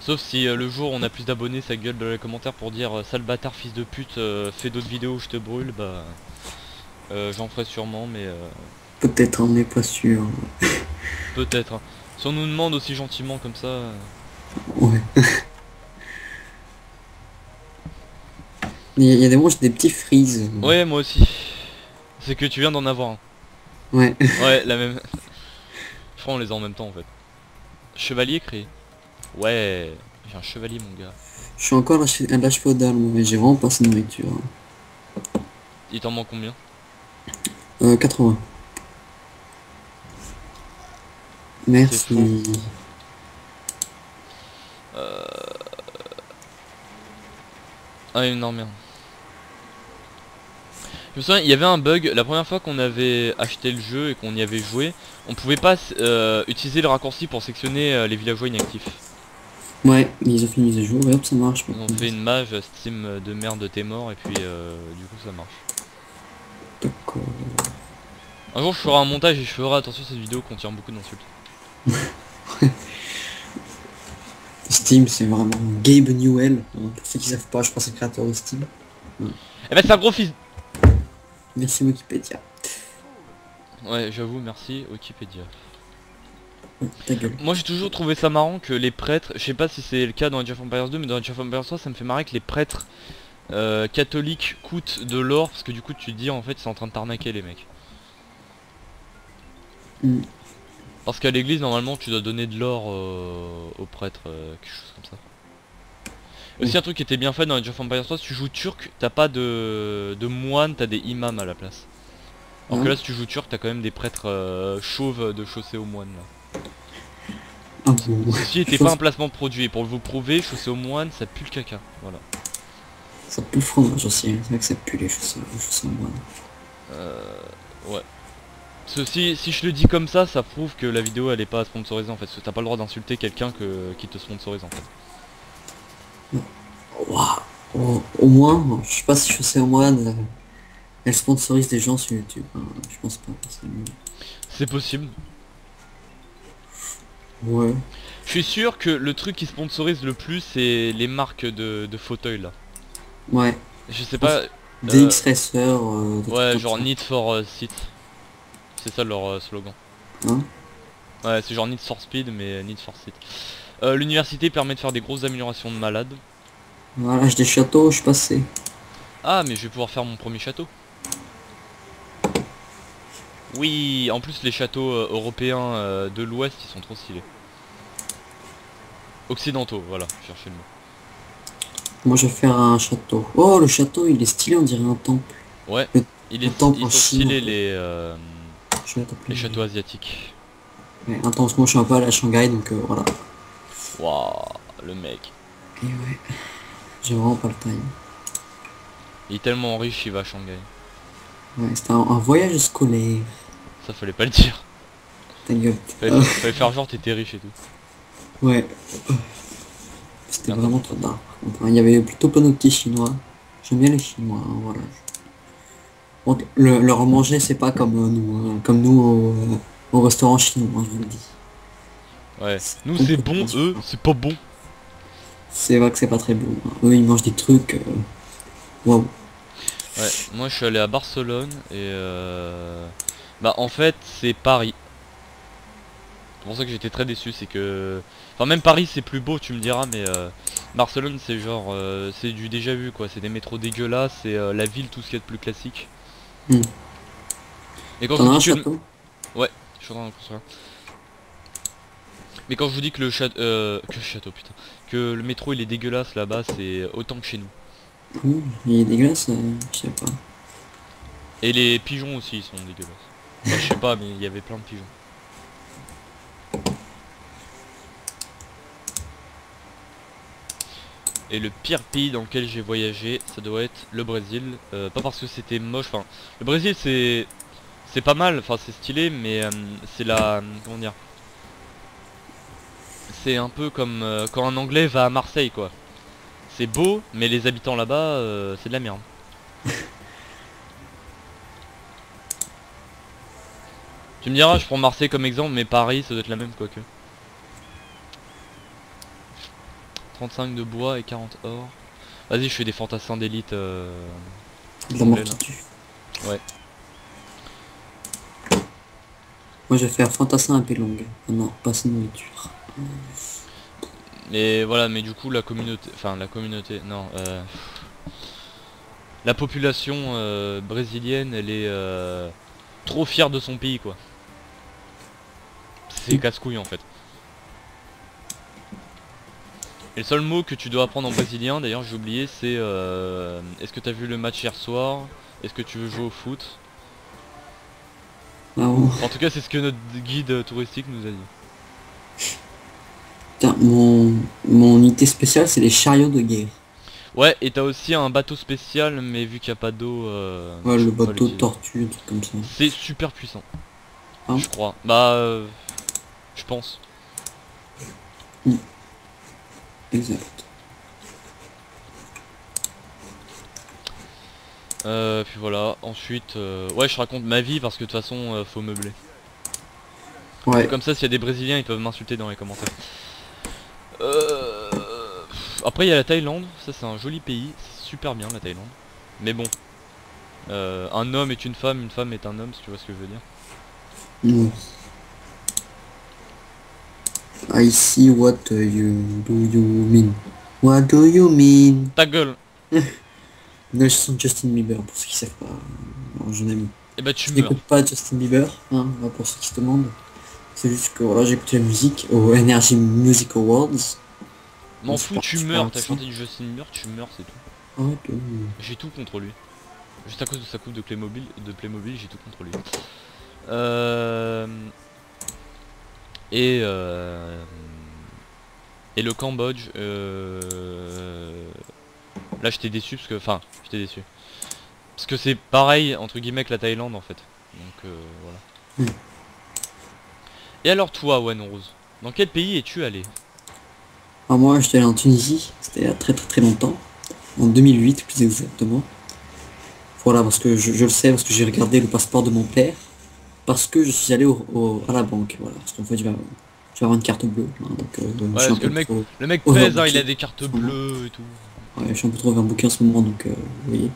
Sauf si le jour on a plus d'abonnés, ça gueule dans les commentaires pour dire sale bâtard fils de pute, fais d'autres vidéos où je te brûle, bah j'en ferai sûrement, mais Peut-être, on n'est pas sûr. peut-être. Hein. Si on nous demande aussi gentiment comme ça. Ouais. Il y a des moments, j'ai des petits freeze. Ouais, moi aussi. C'est que tu viens d'en avoir un. Ouais. Ouais, la même. Je crois on les a en même temps en fait. Chevalier créé. Ouais, j'ai un chevalier mon gars. Je suis encore à l'âge féodal, moi, mais j'ai vraiment pas assez de nourriture. Il t'en manque combien? 80. C'est faux. Merci. Ah non merde. Je me souviens, il y avait un bug, la première fois qu'on avait acheté le jeu et qu'on y avait joué, on pouvait pas utiliser le raccourci pour sectionner les villageois inactifs. Ouais, ils ont fait une mise à jour, et hop, ça marche. Ils ont fait une mage Steam de merde t'es mort et puis du coup ça marche. D'accord. Un jour je ferai un montage et je ferai attention à cette vidéo contient beaucoup d'insultes. Steam, c'est vraiment Gabe Newell. Pour ceux qui savent pas, je crois que c'est le créateur de Steam. Eh ben c'est un gros fils. Merci Wikipédia. Ouais j'avoue merci Wikipédia. Ta gueule. Moi j'ai toujours trouvé ça marrant que les prêtres, je sais pas si c'est le cas dans Age of Empires 2 mais dans Age of Empires 3 ça me fait marrer que les prêtres catholiques coûtent de l'or parce que du coup tu te dis en fait ils sont en train de t'arnaquer les mecs. Mm. Parce qu'à l'église normalement tu dois donner de l'or aux prêtres, quelque chose comme ça. Aussi un truc qui était bien fait dans Age of Empires 3, si tu joues turc, t'as pas de moines, t'as des imams à la place. Alors que Ah. là si tu joues turc, t'as quand même des prêtres chauves de chaussée aux moines là. Ah bon. Ceci était pas un placement de produit, et pour vous prouver, chaussée aux moines, ça pue le caca, voilà. Ça pue le fromage aussi, hein. C'est vrai que ça pue les chaussons moines. Ouais. Ceci, si je le dis comme ça prouve que la vidéo elle est pas sponsorisée en fait, parce que t'as pas le droit d'insulter quelqu'un qui te sponsorise en fait. Waouh. Au moins, je sais pas si chaussée aux moines, elle sponsorise des gens sur YouTube. Hein. Je pense pas, personnellement. C'est possible. Ouais. Je suis sûr que le truc qui sponsorise le plus c'est les marques de fauteuils là. Ouais. Je sais pas. DX Racer, des trucs Ouais, comme genre ça. Need for Speed. C'est ça leur slogan. Hein. Ouais, c'est genre Need for Speed mais Need for Speed. L'université permet de faire des grosses améliorations de malades. Voilà, j'ai des châteaux, je suis passé. Ah, mais je vais pouvoir faire mon premier château. Oui, en plus les châteaux européens de l'ouest ils sont trop stylés. Occidentaux, voilà, je cherchais le mot. Moi, je vais faire un château. Oh, le château, il est stylé, on dirait un temple. Ouais, Le, ils le temple sont en Chine. stylés Je vais t'appeler. les châteaux asiatiques. Ouais, attends, moi, je suis un peu allé à Shanghai, donc voilà. Waouh, le mec. Et ouais, j'ai vraiment pas le time. Il est tellement riche, il va à Shanghai. Ouais, c'était un voyage scolaire. Ça fallait pas le dire. Ta gueule. Fallait faire genre t'étais riche et tout. Ouais. C'était Merde. vraiment trop tard. Par contre, hein. Il y avait plutôt pas de petits chinois. J'aime bien les chinois, hein, voilà. Bon, leur manger, c'est pas comme nous, hein. Comme nous au restaurant chinois, je vous le dis. Ouais. C'est Nous c'est complètement bon, eux différent. c'est pas bon. C'est vrai que c'est pas très bon. Hein. Eux, ils mangent des trucs. Waouh. Ouais, moi je suis allé à Barcelone et bah en fait c'est Paris. C'est pour ça que j'étais très déçu, c'est que... Enfin même Paris c'est plus beau tu me diras mais Barcelone c'est genre... c'est du déjà vu quoi, c'est des métros dégueulasses, c'est la ville tout ce qu'il y a de plus classique. Hmm. Et quand je T'en vous as un dis que... château? Ouais, je suis en train de construire. Mais quand je vous dis que le château... que le château putain. Que le métro il est dégueulasse là-bas, c'est autant que chez nous. Il y a des glaces, je sais pas. Et les pigeons aussi ils sont dégueulasses. Enfin, je sais pas mais il y avait plein de pigeons. Et le pire pays dans lequel j'ai voyagé, ça doit être le Brésil. Pas parce que c'était moche, enfin... Le Brésil c'est pas mal, enfin c'est stylé, mais c'est la... comment dire... C'est un peu comme quand un Anglais va à Marseille quoi. C'est beau, mais les habitants là-bas, c'est de la merde. Tu me diras, je prends Marseille comme exemple, mais Paris, ça doit être la même quoique. 35 de bois et 40 or. Vas-y, je fais des fantassins d'élite. De la mort anglais, qui là. tue. Ouais. Moi, je vais faire fantassin à paix longue. Ah non, pas assez de nourriture. Mais voilà, mais du coup la communauté, enfin la communauté, non, la population brésilienne, elle est trop fière de son pays, quoi. C'est casse-couille en fait. Et le seul mot que tu dois apprendre en brésilien, d'ailleurs j'ai oublié, c'est est-ce que t'as vu le match hier soir? Est-ce que tu veux jouer au foot? Ah bon. En tout cas c'est ce que notre guide touristique nous a dit. Putain, mon unité spéciale, c'est les chariots de guerre. Ouais, et t'as aussi un bateau spécial, mais vu qu'il n'y a pas d'eau, Ouais, je le peux pas bateau de l'utiliser. tortue, un truc comme ça. C'est super puissant, Hein. je crois. Bah, je pense. Exact. Puis voilà, ensuite, ouais je raconte ma vie parce que de toute façon faut meubler. Ouais. Comme ça s'il y a des Brésiliens ils peuvent m'insulter dans les commentaires. Après il y a la Thaïlande, ça c'est un joli pays, c'est super bien la Thaïlande. Mais bon, un homme est une femme est un homme si tu vois ce que je veux dire. Mm. I see what do you mean. What do you mean? Ta gueule. La chanson de Justin Bieber, pour ceux qui savent pas. Alors, j'en aime. Et bah tu Je meurs. n'écoute pas Justin Bieber, hein, là, pour ceux qui se demandent. C'est juste que voilà, j'écoute la musique au Energy Music Awards. M'en C'est fous, tu super meurs, t'as intéressant. chanté du Justin Bieber, tu meurs c'est tout. Ouais, que- J'ai tout contre lui. Juste à cause de sa coupe de Playmobil, j'ai tout contre lui. Et et le Cambodge, là j'étais déçu parce que, enfin, j'étais déçu. Parce que c'est pareil entre guillemets que la Thaïlande en fait. Donc voilà. Mm. Et alors toi, One Rose, dans quel pays es-tu allé? Ah, moi, j'étais allé en Tunisie, c'était il y a très très très longtemps. En 2008, plus exactement. Voilà, parce que je le sais, parce que j'ai regardé le passeport de mon père. Parce que je suis allé à la banque, voilà. Parce qu'en fait, je vais avoir une carte bleue. Hein, donc, je Ouais, suis un parce que peu trop le mec pèse, hein, il a overbooké des en cartes ce moment. bleues et tout. Ouais, je suis un peu trop overbooké en ce moment, donc vous voyez.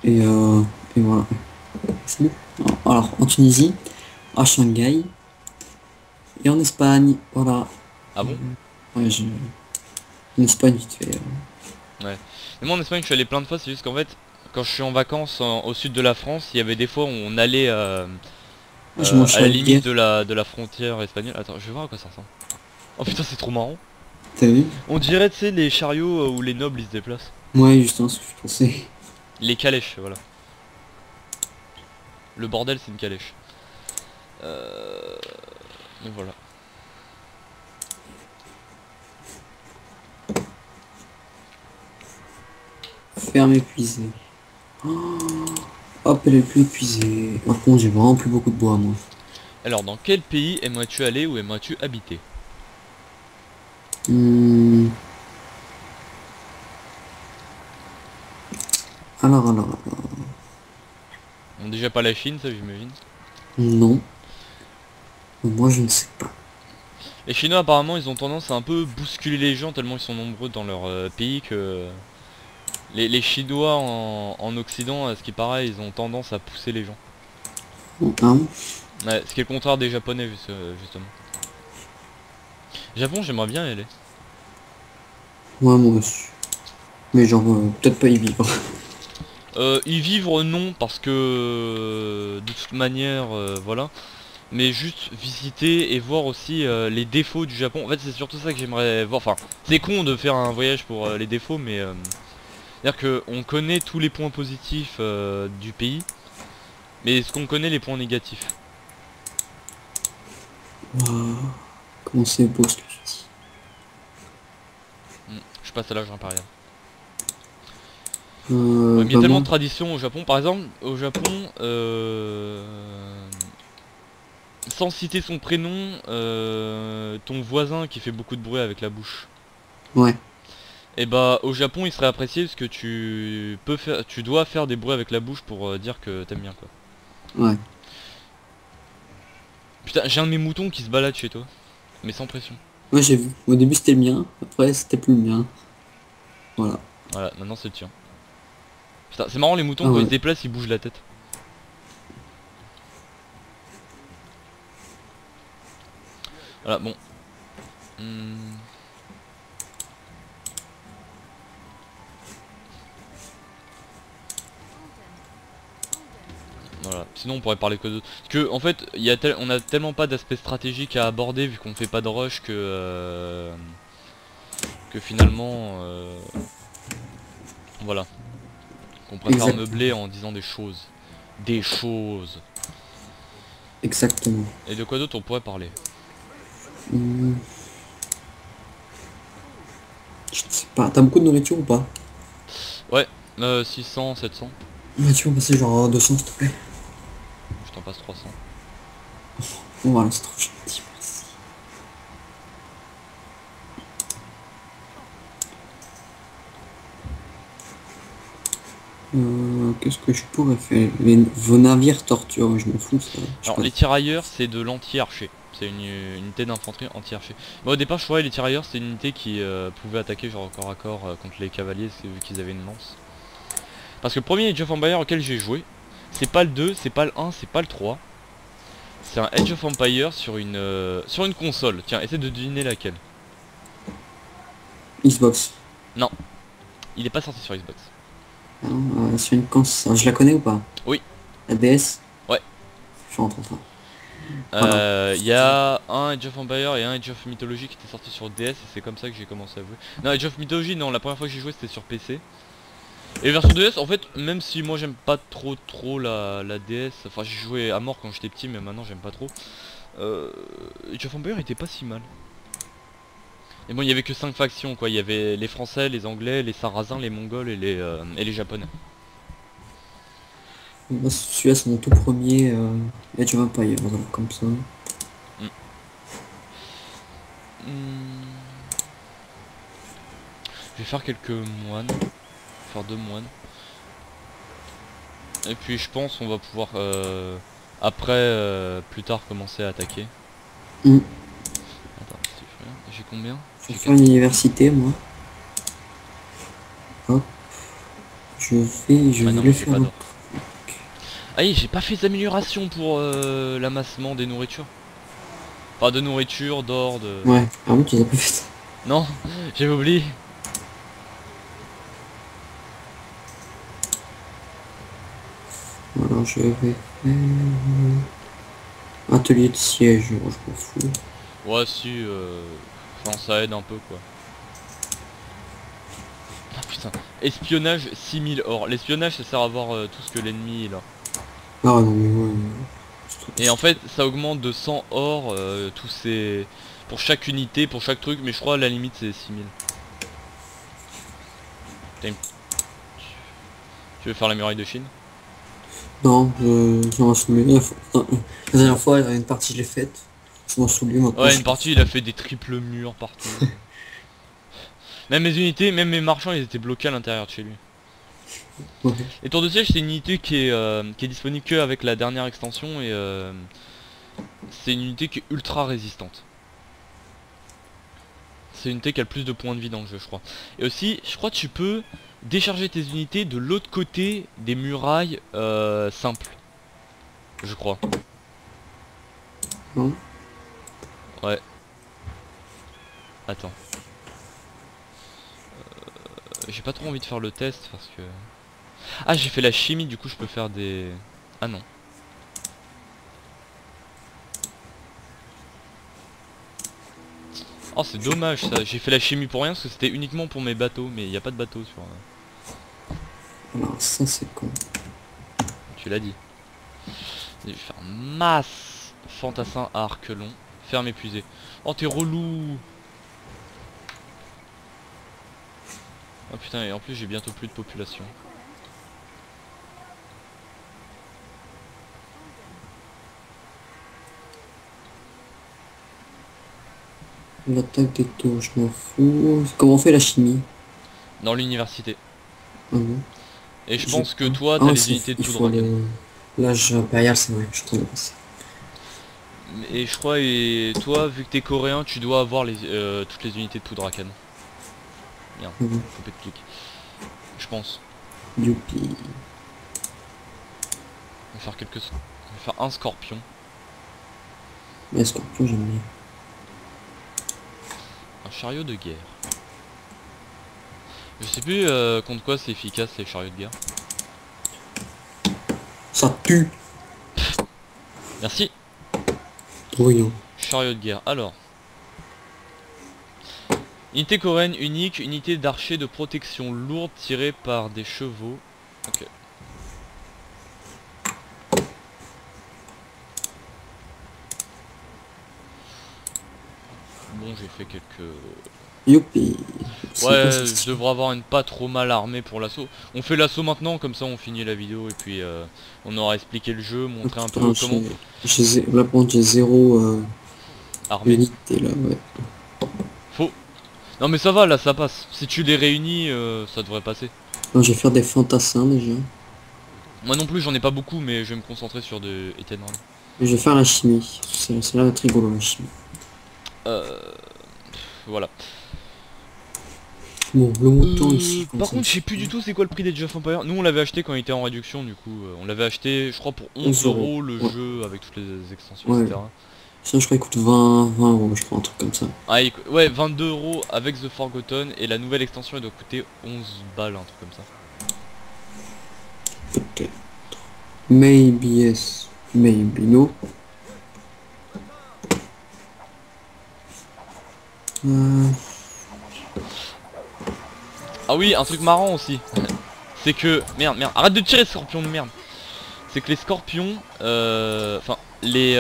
Et, euh, et voilà. Salut. Alors, en Tunisie, à Shanghai et en Espagne, voilà. Ah bon? Ouais, en Espagne, vite fait. Ouais. Mais moi en Espagne je suis allé plein de fois, c'est juste qu'en fait, quand je suis en vacances au sud de la France, il y avait des fois où on allait Je mange à la cheval de limite guerre, de la frontière espagnole. Attends, je vais voir à quoi ça ressemble. Oh putain, c'est trop marrant. t'as vu? On dirait, tu sais, les chariots où les nobles ils se déplacent. Ouais, justement, ce que je pensais. Les calèches, voilà. Le bordel, c'est une calèche. Donc voilà. Ferme épuisé. Oh, hop, elle est plus épuisée. Par contre, j'ai vraiment plus beaucoup de bois, moi. Alors, dans quel pays aimerais-tu aller ou aimerais-tu habiter? Hmm. Alors. Bon, déjà pas la Chine, ça j'imagine. Non. Moi, je ne sais pas. Les Chinois, apparemment, ils ont tendance à un peu bousculer les gens tellement ils sont nombreux dans leur pays que... Les Chinois en Occident, à ce qui paraît, ils ont tendance à pousser les gens. Hein? Ouais, ce qui est le contraire des Japonais, justement. Japon, j'aimerais bien y aller. Ouais, moi aussi. Mais genre, peut-être pas y vivre. Y vivre, non, parce que... de toute manière, voilà. Mais juste visiter et voir aussi les défauts du Japon. En fait, c'est surtout ça que j'aimerais voir. Enfin, c'est con de faire un voyage pour les défauts, mais... c'est-à-dire qu'on connaît tous les points positifs du pays, mais est-ce qu'on connaît les points négatifs? Waouh. Comment c'est beau ce que tu dis. Je passe à l'âge impérial. Ouais, mais il y a Bah tellement moi, de traditions au Japon. Par exemple, au Japon, sans citer son prénom, ton voisin qui fait beaucoup de bruit avec la bouche. ouais. Et bah au Japon il serait apprécié parce que tu dois faire des bruits avec la bouche pour dire que t'aimes bien quoi. Ouais. Putain, j'ai un de mes moutons qui se balade chez toi, mais sans pression. Ouais, j'ai vu. Au début, c'était le mien. Après, c'était plus le mien. Voilà. Voilà, maintenant c'est le tien. Putain, c'est marrant les moutons Ah quand ils ouais. se déplacent ils bougent la tête. Voilà, bon. Sinon on pourrait parler que d'autres. Parce que en fait, on a tellement pas d'aspect stratégique à aborder vu qu'on fait pas de rush que finalement voilà. Qu'on préfère Exactement. meubler en disant des choses. Des choses. Exactement. Et de quoi d'autre on pourrait parler? Hmm, je sais pas, t'as beaucoup de nourriture ou pas? Ouais, 600, 700. Ouais, tu peux passer genre 200 s'il te plaît. Je t'en passe 300. Bon, voilà, c'est trop gentil, merci. Qu'est-ce que je pourrais faire? Vos navires torturent, je m'en fous ça. Je sais Alors pas. les tirailleurs c'est de l'anti-archer. C'est une unité d'infanterie anti-archer. Moi au départ je croyais les tirailleurs c'est une unité qui pouvait attaquer genre corps à corps contre les cavaliers vu qu'ils avaient une lance. Parce que le premier Age of Empire auquel j'ai joué, c'est pas le 2, c'est pas le 1, c'est pas le 3. C'est un Age of Empire sur une console. Tiens, essaie de deviner laquelle. Xbox. Non, il est pas sorti sur Xbox. Hein, sur une console. Je la connais ou pas? Oui. La DS? Ouais. Je suis en train de... Voilà. Il y a un Age of Empire et un Age of Mythology qui était sorti sur DS et c'est comme ça que j'ai commencé à jouer. Non, Age of Mythology, non, la première fois que j'ai joué c'était sur PC. Et version DS, en fait, même si moi j'aime pas trop la DS, enfin j'ai joué à mort quand j'étais petit mais maintenant j'aime pas trop. Age of Empire était pas si mal. Et bon, il y avait que 5 factions quoi, il y avait les Français, les Anglais, les Sarrasins, les Mongols et les Japonais. Moi, celui-là, c'est mon tout premier Age of Empires, voilà, comme ça. Hmm. Je vais faire quelques moines, faire 2 moines. Et puis je pense on va pouvoir après plus tard commencer à attaquer. Mm. Attends, j'ai combien? Je vais faire une université, moi. Hop. Je Ah non, voulais j'ai faire pas un... d'or. Ah oui, j'ai pas fait d'amélioration pour l'amassement des nourritures. Enfin de nourriture, d'or, de... Ouais, ah oui, tu les as pas fait ça. Non, j'avais oublié. Alors, je vais faire... Atelier de siège, je m'en fous. Ouais si, enfin ça aide un peu quoi. Ah putain, espionnage 6000 or. L'espionnage ça sert à voir tout ce que l'ennemi il a. Ah non, mais ouais. Et en fait ça augmente de 100 or tous ces... pour chaque unité, pour chaque truc, mais je crois à la limite c'est 6000. Tu veux faire la muraille de Chine? Non, ça m'a saoulé. La dernière fois, une partie, je l'ai faite. Ça m'a saoulé, maintenant. Ouais, une partie il a fait des triples murs partout. Même mes unités, même mes marchands ils étaient bloqués à l'intérieur de chez lui. Ouais. Les tours de siège c'est une unité qui est disponible que avec la dernière extension et c'est une unité qui est ultra résistante. C'est une unité qui a le plus de points de vie dans le jeu je crois. Et aussi je crois que tu peux décharger tes unités de l'autre côté des murailles simples. Je crois. Non. Ouais. Attends. J'ai pas trop envie de faire le test parce que... Ah j'ai fait la chimie du coup je peux faire des... Ah non. Oh c'est dommage ça, j'ai fait la chimie pour rien parce que c'était uniquement pour mes bateaux mais il n'y a pas de bateau sur... Alors, ça, c'est con. Tu l'as dit. Je vais faire masse fantassin à arc long. Ferme épuisé. Oh t'es relou. Oh putain et en plus j'ai bientôt plus de population. L'attaque des tours, je m'en fous. Comment on fait la chimie? Dans l'université. Ah non. Et je J'ai pense que pas. toi Ah, t'as les unités de il faut Poudre. aller... L'âge impérial, c'est vrai, je suis en train de passer. Et je crois et toi vu que t'es coréen tu dois avoir toutes les unités de poudre à canon. Bien, coupé de clic. Je pense. Youpi. On va faire on va faire un scorpion. Mais scorpion, j'aime bien. Un chariot de guerre. Je sais plus contre quoi c'est efficace les chariots de guerre. Ça pue. Merci. Brouillon. Chariot de guerre. Alors. Unité coréenne unique, unité d'archer de protection lourde tirée par des chevaux. Ok. Bon, j'ai fait quelques... Youpi. C'est quoi Ouais, ça, je devrais avoir une pas trop mal armée pour l'assaut. On fait l'assaut maintenant, comme ça on finit la vidéo et puis on aura expliqué le jeu, montré un peu Putain, comment là par contre j'ai zéro armer. unité là, ouais. Faux. Non mais ça va, là ça passe. Si tu les réunis, ça devrait passer. Non, je vais faire des fantassins déjà. Moi non plus, j'en ai pas beaucoup, mais je vais me concentrer sur de Ethan Run. Et je vais faire la chimie. C'est là très rigolo la chimie. Voilà. Bon, le montant ici. comme Par ça, contre, je sais plus du tout c'est quoi le prix d'Age of Empires. Nous on l'avait acheté quand il était en réduction, du coup. On l'avait acheté, je crois, pour 11 euros le Ouais. jeu avec toutes les extensions, Ouais. etc. Ça je crois qu'il coûte 20 euros, je crois, un truc comme ça. Ah, ouais, 22 euros avec The Forgotten et la nouvelle extension elle doit coûter 11 balles, un truc comme ça. Peut-être. Maybe yes, maybe no. Ah oui, un truc marrant aussi. C'est que... Merde, arrête de tirer, scorpion de merde. C'est que les scorpions... Enfin, les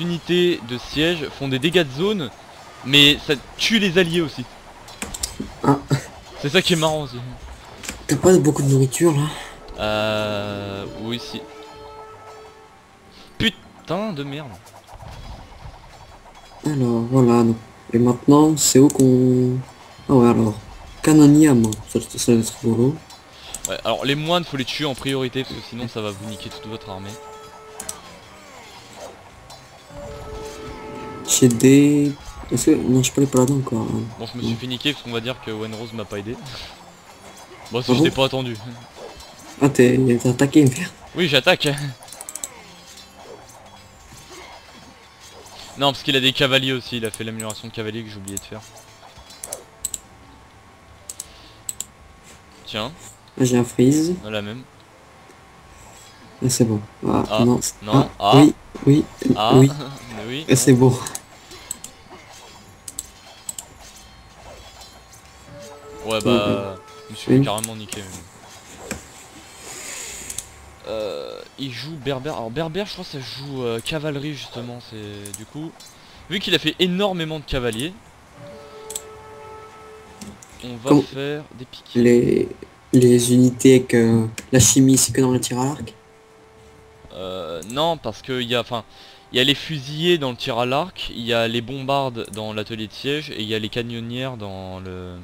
unités de siège font des dégâts de zone, mais ça tue les alliés aussi. Ah, C'est ça qui est marrant aussi. t'as pas beaucoup de nourriture là? Oui, si. Putain de merde. Alors voilà, donc. Et maintenant c'est où qu'on... Ah ouais alors. Canonnier à main, ça va être rigolo. Ouais, alors les moines faut les tuer en priorité parce que sinon ça va vous niquer toute votre armée. J'ai des... Est-ce que... Non, je peux les paladins encore. Hein. Bon, je me suis fait niquer parce qu'on va dire que Wenrose m'a pas aidé. Bon, si Ah je bon? t'ai pas attendu. Ah, t'es attaqué, merde. Oui, j'attaque. Non, parce qu'il a des cavaliers aussi, il a fait l'amélioration de cavalier que j'ai oublié de faire. Tiens, Là, j'ai un freeze. la même. Ah, c'est bon. Ah, Ah, non. non, Ah, ah, oui, oui, ah, oui. mais oui, Ah, c'est non. bon. Ouais, bah, je me suis fait Oui. carrément niquer. Même. Il joue berbère. Alors berbère, je crois que ça joue cavalerie justement. C'est du coup, vu qu'il a fait énormément de cavaliers, on va Comment- faire des piques. Les unités avec la chimie, c'est que dans le tir à l'arc. Non, parce que il y a les fusillés dans le tir à l'arc, il y a les bombardes dans l'atelier de siège et il y a les canonnières dans le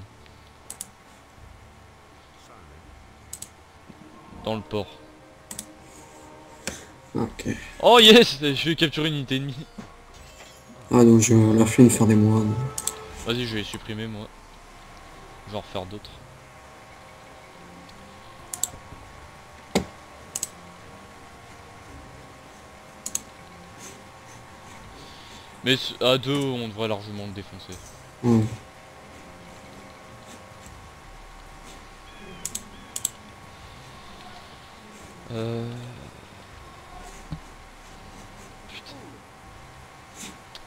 port. Ok. Oh yes, je vais capturer une unité ennemie. Ah, donc je la flemme de faire des moines. Vas-y, je vais les supprimer moi. Je vais en refaire d'autres. Mais à deux, on devrait largement le défoncer. Ouais. Putain.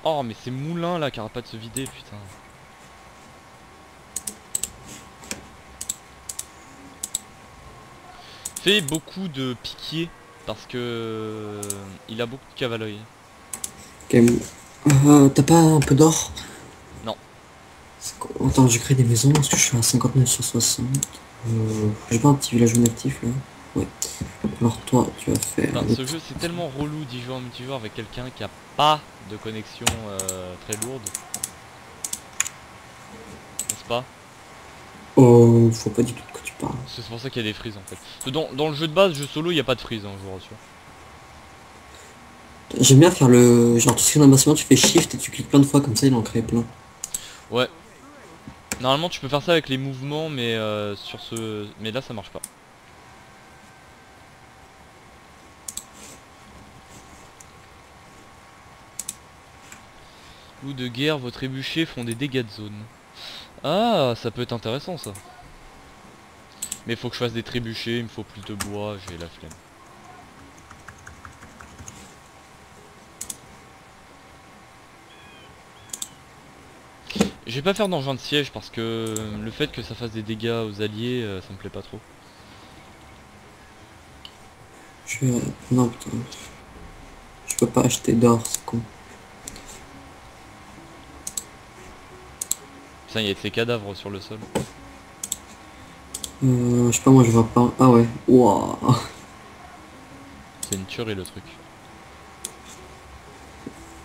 Oh mais c'est moulin là qui arrête pas de se vider, putain. Fait beaucoup de piquiers parce que il a beaucoup de cavalerie. Ok. T'as pas un peu d'or? Non. Attends, j'ai créé des maisons parce que je suis à 59 sur 60. J'ai pas un petit village actif là? Ouais. Alors toi, tu vas faire... Enfin, ce jeu c'est tellement relou d'y jouer en multijoueur avec quelqu'un qui a pas de connexion très lourde. N'est-ce pas? Oh, faut pas du tout que tu parles. C'est pour ça qu'il y a des frises en fait. Parce que dans le jeu de base, jeu solo, il n'y a pas de frise, hein, je vous rassure. J'aime bien faire le... Genre, tu sais, dans un bâtiment, tu fais shift et tu cliques plein de fois, comme ça, il en crée plein. Ouais. Normalement tu peux faire ça avec les mouvements, mais mais là ça marche pas. Ou de guerre, vos trébuchets font des dégâts de zone. Ah, ça peut être intéressant ça. Mais faut que je fasse des trébuchets, il me faut plus de bois, j'ai la flemme. Je vais pas faire d'engin de siège parce que le fait que ça fasse des dégâts aux alliés, ça me plaît pas trop. Je... Non, putain. Je peux pas acheter d'or, c'est con. Putain, il y a de ces cadavres sur le sol. Je sais pas, moi je vois pas. Ah ouais. Waouh. C'est une tuerie le truc.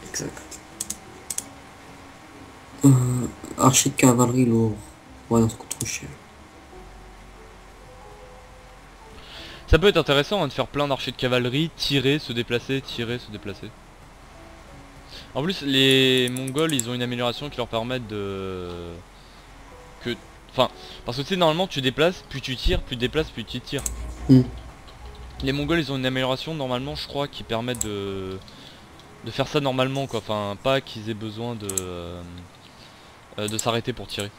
Exact. Archer de cavalerie lourd. Ouais, non, ça coûte trop cher. Ça peut être intéressant hein, de faire plein d'archers de cavalerie, tirer, se déplacer, tirer, se déplacer. En plus les Mongols ils ont une amélioration qui leur permet de... Enfin, parce que tu sais normalement tu déplaces, puis tu tires, puis tu déplaces, puis tu tires. Hmm. Les Mongols ils ont une amélioration normalement je crois qui permet de faire ça normalement quoi, enfin pas qu'ils aient besoin de s'arrêter pour tirer.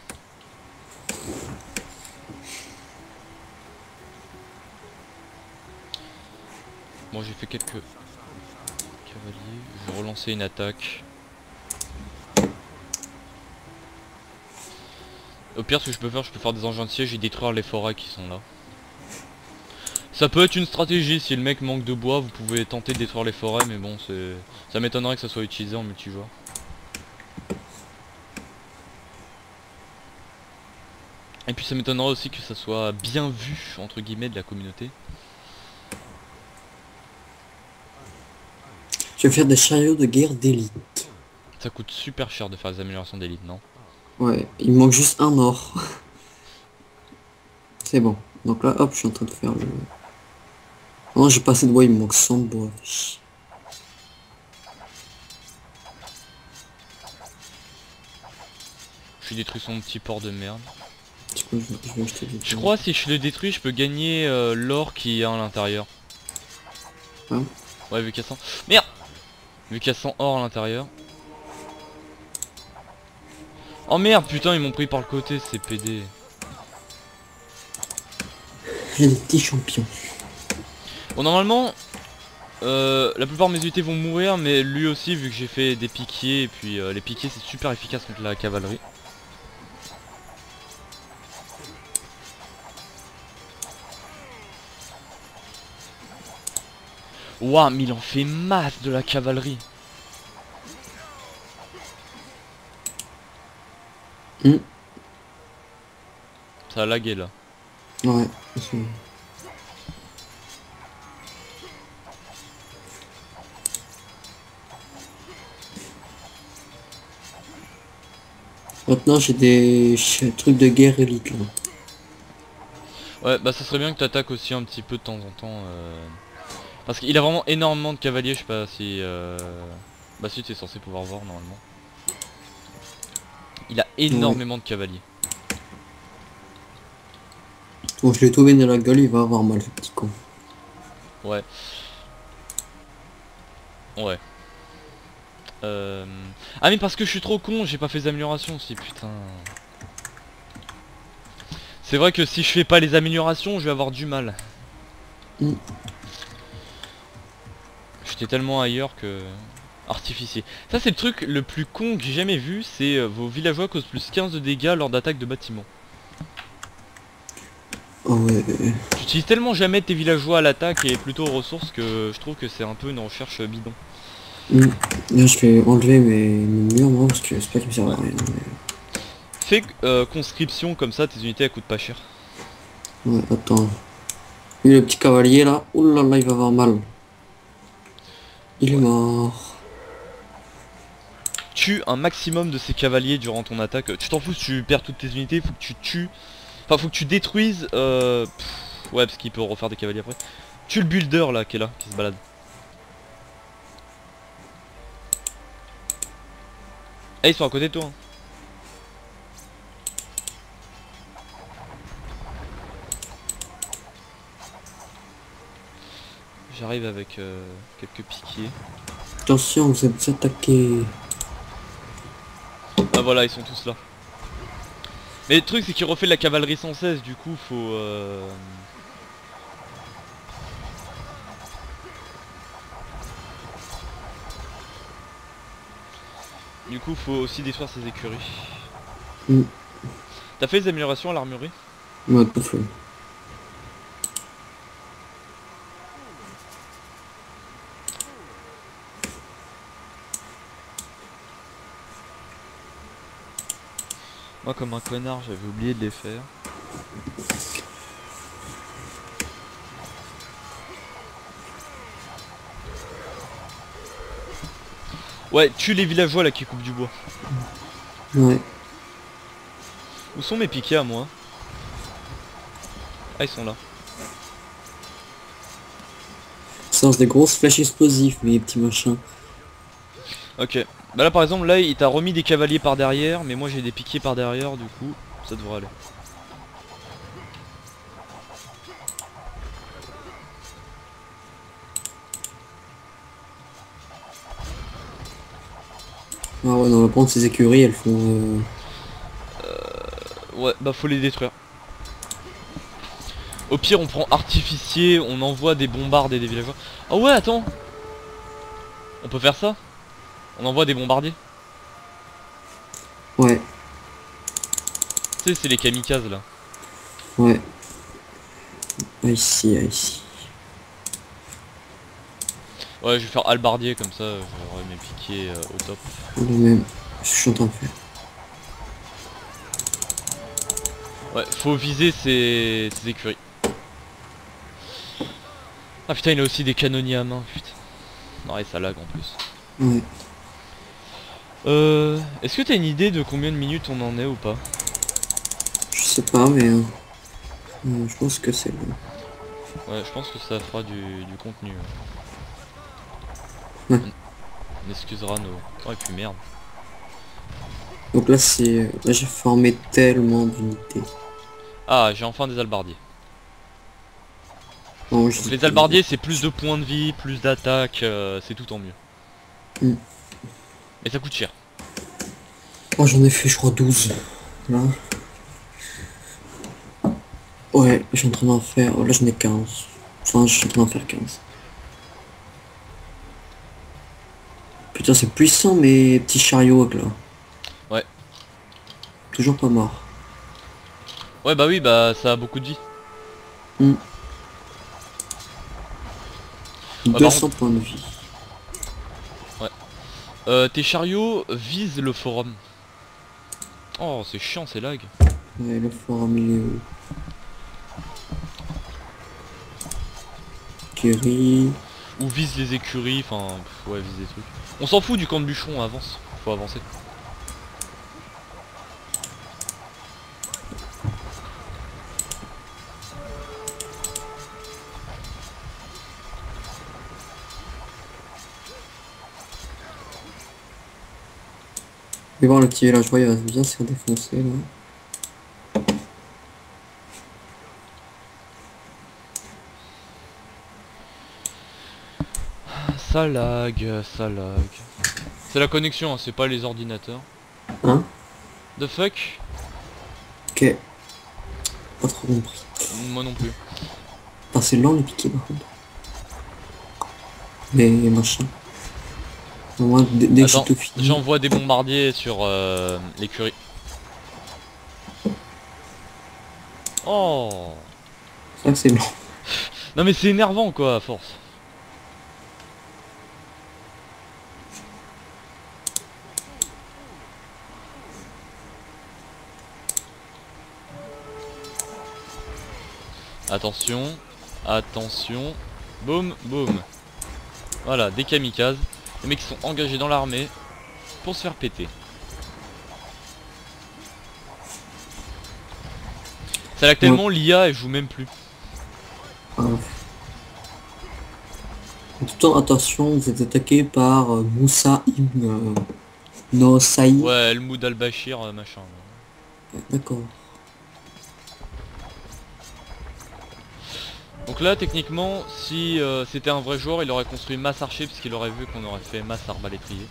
Bon j'ai fait quelques cavaliers, je vais relancer une attaque. Au pire ce que je peux faire des engins de siège et détruire les forêts qui sont là. Ça peut être une stratégie, si le mec manque de bois vous pouvez tenter de détruire les forêts mais bon ça m'étonnerait que ça soit utilisé en multijoueur. Et puis ça m'étonnerait aussi que ça soit bien vu entre guillemets de la communauté. Je vais faire des chariots de guerre d'élite. Ça coûte super cher de faire des améliorations d'élite, non? Ouais, il me manque juste un or. C'est bon. Donc là, hop, je suis en train de faire le... Non, j'ai pas assez de bois, il me manque 100 de bois. Je détruis son petit port de merde. Je vais acheter des Je crois si je le détruis je peux gagner l'or qui est à l'intérieur. Hein? Ouais vu qu'il y a 100... Merde. Vu qu'il y a 100 or à l'intérieur. Oh merde putain ils m'ont pris par le côté ces PD. J'ai des petits champions. Bon normalement la plupart de mes unités vont mourir mais lui aussi vu que j'ai fait des piquiers et puis les piquiers c'est super efficace contre la cavalerie. Ouah mais il en fait masse de la cavalerie. Ça a lagué là. Ouais. Maintenant j'ai des trucs de guerre élite là. Ouais bah ça serait bien que tu attaques aussi un petit peu de temps en temps parce qu'il a vraiment énormément de cavaliers, je sais pas si bah si tu es censé pouvoir voir normalement. Il a énormément de cavaliers. Bon, je l'ai trouvé dans la gueule, il va avoir mal ce petit con. Ouais. Ouais. Ah mais parce que je suis trop con, j'ai pas fait les améliorations aussi, putain. C'est vrai que si je fais pas les améliorations, je vais avoir du mal. J'étais tellement ailleurs que... Artificier. Ça c'est le truc le plus con que j'ai jamais vu, c'est vos villageois causent plus 15 de dégâts lors d'attaques de bâtiments. Oh ouais. Tu utilises tellement jamais tes villageois à l'attaque et plutôt aux ressources que je trouve que c'est un peu une recherche bidon. Là je vais enlever mes murs moi parce que c'est pas qu'ils me servent à rien. Fais conscription comme ça, tes unités elles coûtent pas cher. Ouais, attends. Lui le petit cavalier là, oh là là il va avoir mal. Il est mort. Tue un maximum de ces cavaliers durant ton attaque. Tu t'en fous si tu perds toutes tes unités, faut que tu tues. Enfin faut que tu détruises ouais parce qu'il peut refaire des cavaliers après. Tue le builder là qui est là, qui se balade. Eh ils sont à côté de toi hein. J'arrive avec quelques piquiers. Attention, vous êtes attaqués. Ah voilà ils sont tous là. Mais le truc c'est qu'il refait de la cavalerie sans cesse, du coup faut Du coup faut aussi détruire ses écuries. Mm. T'as fait les améliorations à l'armurerie? Ouais, pas fou. Moi comme un connard j'avais oublié de les faire. Ouais, tue les villageois là qui coupent du bois. Ouais. Où sont mes piquets à moi? Ah ils sont là. Ça lance des grosses flèches explosives, mes petits machins. Ok. Bah là par exemple là il t'a remis des cavaliers par derrière, mais moi j'ai des piquets par derrière, du coup ça devrait aller. Ah ouais, non, on va prendre ces écuries, elles font... Ouais, bah faut les détruire. Au pire on prend artificier, on envoie des bombardes et des villageois. Ah ouais attends, on peut faire ça? On envoie des bombardiers. Ouais, Tu sais c'est les kamikazes là. ouais. Ah, ici, ah, ici. Ouais je vais faire halbardier comme ça j'aurai mes piquets au top. Le même. Ce que je suis en train de faire. Ouais faut viser ces écuries. Ah putain il a aussi des canonniers à main putain. Ouais ça lag en plus. Ouais. Est-ce que t'as une idée de combien de minutes on en est ou pas? Je sais pas, mais... je pense que c'est bon. Ouais je pense que ça fera du contenu. Ouais. On excusera nos... Oh et puis merde. Donc là, c'est... Là, j'ai formé tellement d'unités. Ah j'ai enfin des halbardiers. Bon, Donc les halbardiers c'est plus de points de vie, plus d'attaque, c'est tout en mieux. Mm. Mais ça coûte cher. Oh, j'en ai fait, je crois, 12. Là. Ouais, je suis en train d'en faire... Oh, là, j'en ai 15. Enfin, je suis en train d'en faire 15. Putain, c'est puissant, mes petits chariots, là. Ouais. Toujours pas mort. Ouais bah oui bah ça a beaucoup de vie. Mm. Par 200 contre, points de vie. tes chariots visent le forum. Oh c'est chiant c'est lag. Ouais, le forum, il est où? Kerry. Ou visent les écuries, enfin ouais vise des trucs. On s'en fout du camp de bûcheron, on avance. Faut avancer. Je vais voir le petit villageois, il va bien se faire défoncer, là. Ça lag, ça lag. C'est la connexion, hein, c'est pas les ordinateurs. Hein? The fuck? Ok. Pas trop compris. Moi non plus. Ah, c'est lent les piquets par contre. Les machins. Moi, dès que j'ai Attends, tout fini. j'envoie des bombardiers sur l'écurie. Oh. C'est vrai que c'est lent. Non mais c'est énervant quoi à force. Attention, attention, boum, boum. Voilà, des kamikazes. Les mecs qui sont engagés dans l'armée pour se faire péter. Ça lag tellement l'IA elle joue même plus. Ah. Tout le temps, attention, vous êtes attaqué par Moussa Ibn No Saï. Ouais, El Moud al-Bashir, machin. D'accord. Donc là, techniquement, si c'était un vrai joueur, il aurait construit masse archer puisqu'il aurait vu qu'on aurait fait masse arbalétrier.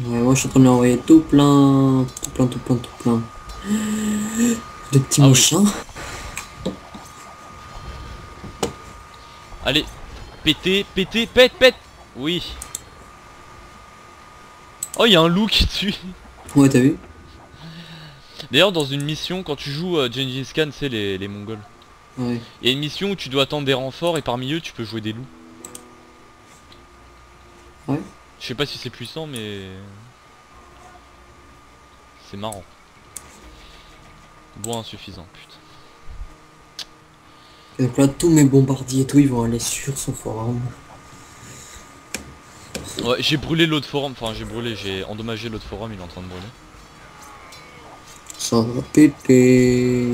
Ouais, moi je suis en train de lui envoyer tout plein. Tout plein, tout plein, tout plein. Les petits Ah oui. machins. Allez, pétez, pétez, pète, pète. Oui. Oh, il y a un loup qui tue. Ouais, t'as vu? D'ailleurs dans une mission, quand tu joues Gengis Khan, c'est les Mongols. Ouais. Il y a une mission où tu dois attendre des renforts et parmi eux tu peux jouer des loups. Ouais. Je sais pas si c'est puissant mais... c'est marrant. Bois insuffisant, putain. Et donc là, tous mes bombardiers et tout, ils vont aller sur son forum. Ouais, j'ai brûlé l'autre forum, enfin j'ai endommagé l'autre forum, il est en train de brûler. Ça va péter.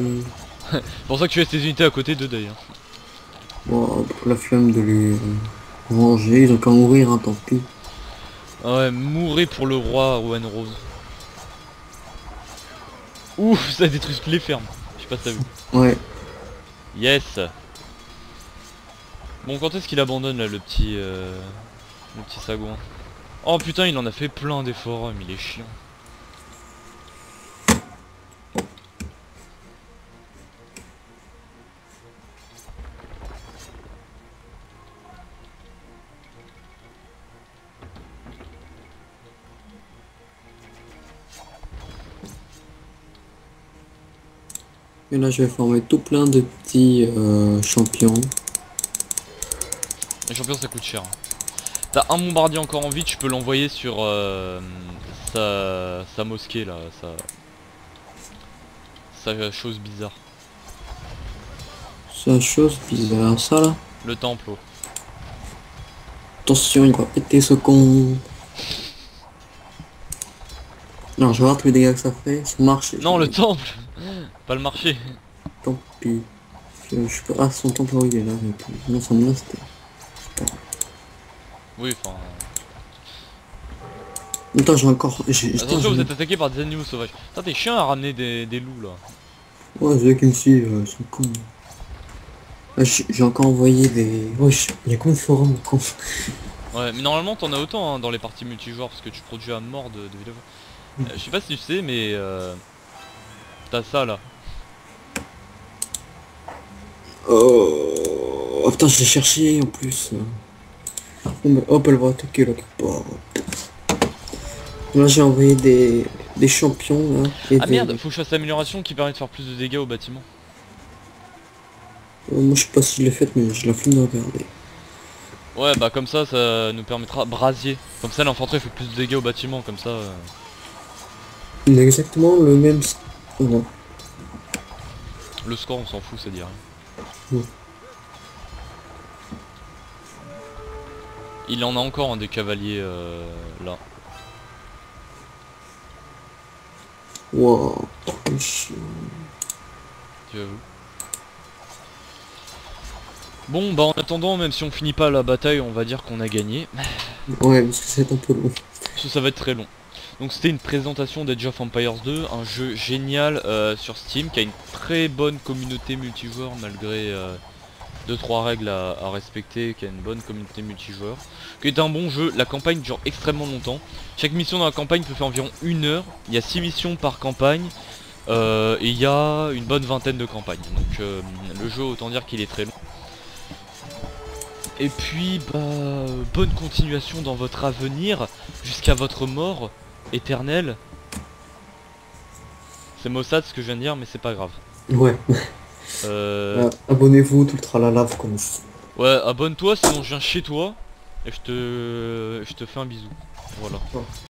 C'est pour ça que tu laisses tes unités à côté d'eux d'ailleurs. Bon, la flemme de les ranger, ils ont qu'à mourir, hein, tant pis. Ah ouais, mourrez pour le roi Owen Rose. Ouf, ça détruit toutes les fermes. Je sais pas si t'as vu. Ouais. Yes. Bon, quand est-ce qu'il abandonne là le petit sagouin? Oh putain, il en a fait plein des forums, il est chiant. Et là, je vais former tout plein de petits champions. Les champions ça coûte cher. T'as un bombardier encore en vie, tu peux l'envoyer sur sa mosquée là, sa chose bizarre. C'est une chose bizarre, ça là. Le temple. Oh. Attention, il va péter ce con. Non, je vais voir tous les dégâts que ça fait. Ça marche. Non, le temple. Pas le marché. Tant pis. Je peux... Ah, son temple, oui, il est là. Non, son monastère. Oui, enfin... Attends, j'ai encore... Attends, Attention, vous êtes attaqué par des animaux sauvages. Putain, t'es chiant à ramener des loups là. Ouais, c'est eux qui me suivent, ils sont cons. J'ai encore envoyé des... Wesh, il y a combien de forums con. Ouais, mais normalement t'en as autant hein, dans les parties multijoueurs parce que tu produis à mort de vidéos. Je sais pas si tu sais, mais t'as ça là. Oh putain, je l'ai cherché en plus. Bon, bah, hop, elle va attaquer là quelque part. Là, j'ai envoyé des champions là. Et Ah merde, faut que je fasse l'amélioration qui permet de faire plus de dégâts au bâtiment. Moi, je sais pas si je l'ai faite, mais je la flemme de regarder. Ouais, bah comme ça nous permettra brasier. Comme ça l'infanterie fait plus de dégâts au bâtiment, comme ça... Il a exactement le même... Non. Le score on s'en fout, ça dit rien. Ouais. Il en a encore un des cavaliers là. Wow, trop chiant. J'avoue. Bon bah en attendant, même si on finit pas la bataille, on va dire qu'on a gagné. Ouais, parce que c'est un peu long. Parce que ça va être très long. Donc c'était une présentation d'Age of Empires 2, un jeu génial sur Steam, qui a une très bonne communauté multijoueur malgré 2-3 règles à respecter, qui a une bonne communauté multijoueur. Qui est un bon jeu, la campagne dure extrêmement longtemps. Chaque mission dans la campagne peut faire environ 1 heure, il y a 6 missions par campagne, et il y a une bonne vingtaine de campagnes. Donc le jeu, autant dire qu'il est très long. Et puis, bah, bonne continuation dans votre avenir, jusqu'à votre mort éternelle. C'est Mossad ce que je viens de dire, mais c'est pas grave. Ouais. Abonnez-vous, tout le tralala, vous connaissez. Ouais, abonne-toi, sinon je viens chez toi, et je te fais un bisou. Voilà. Ouais.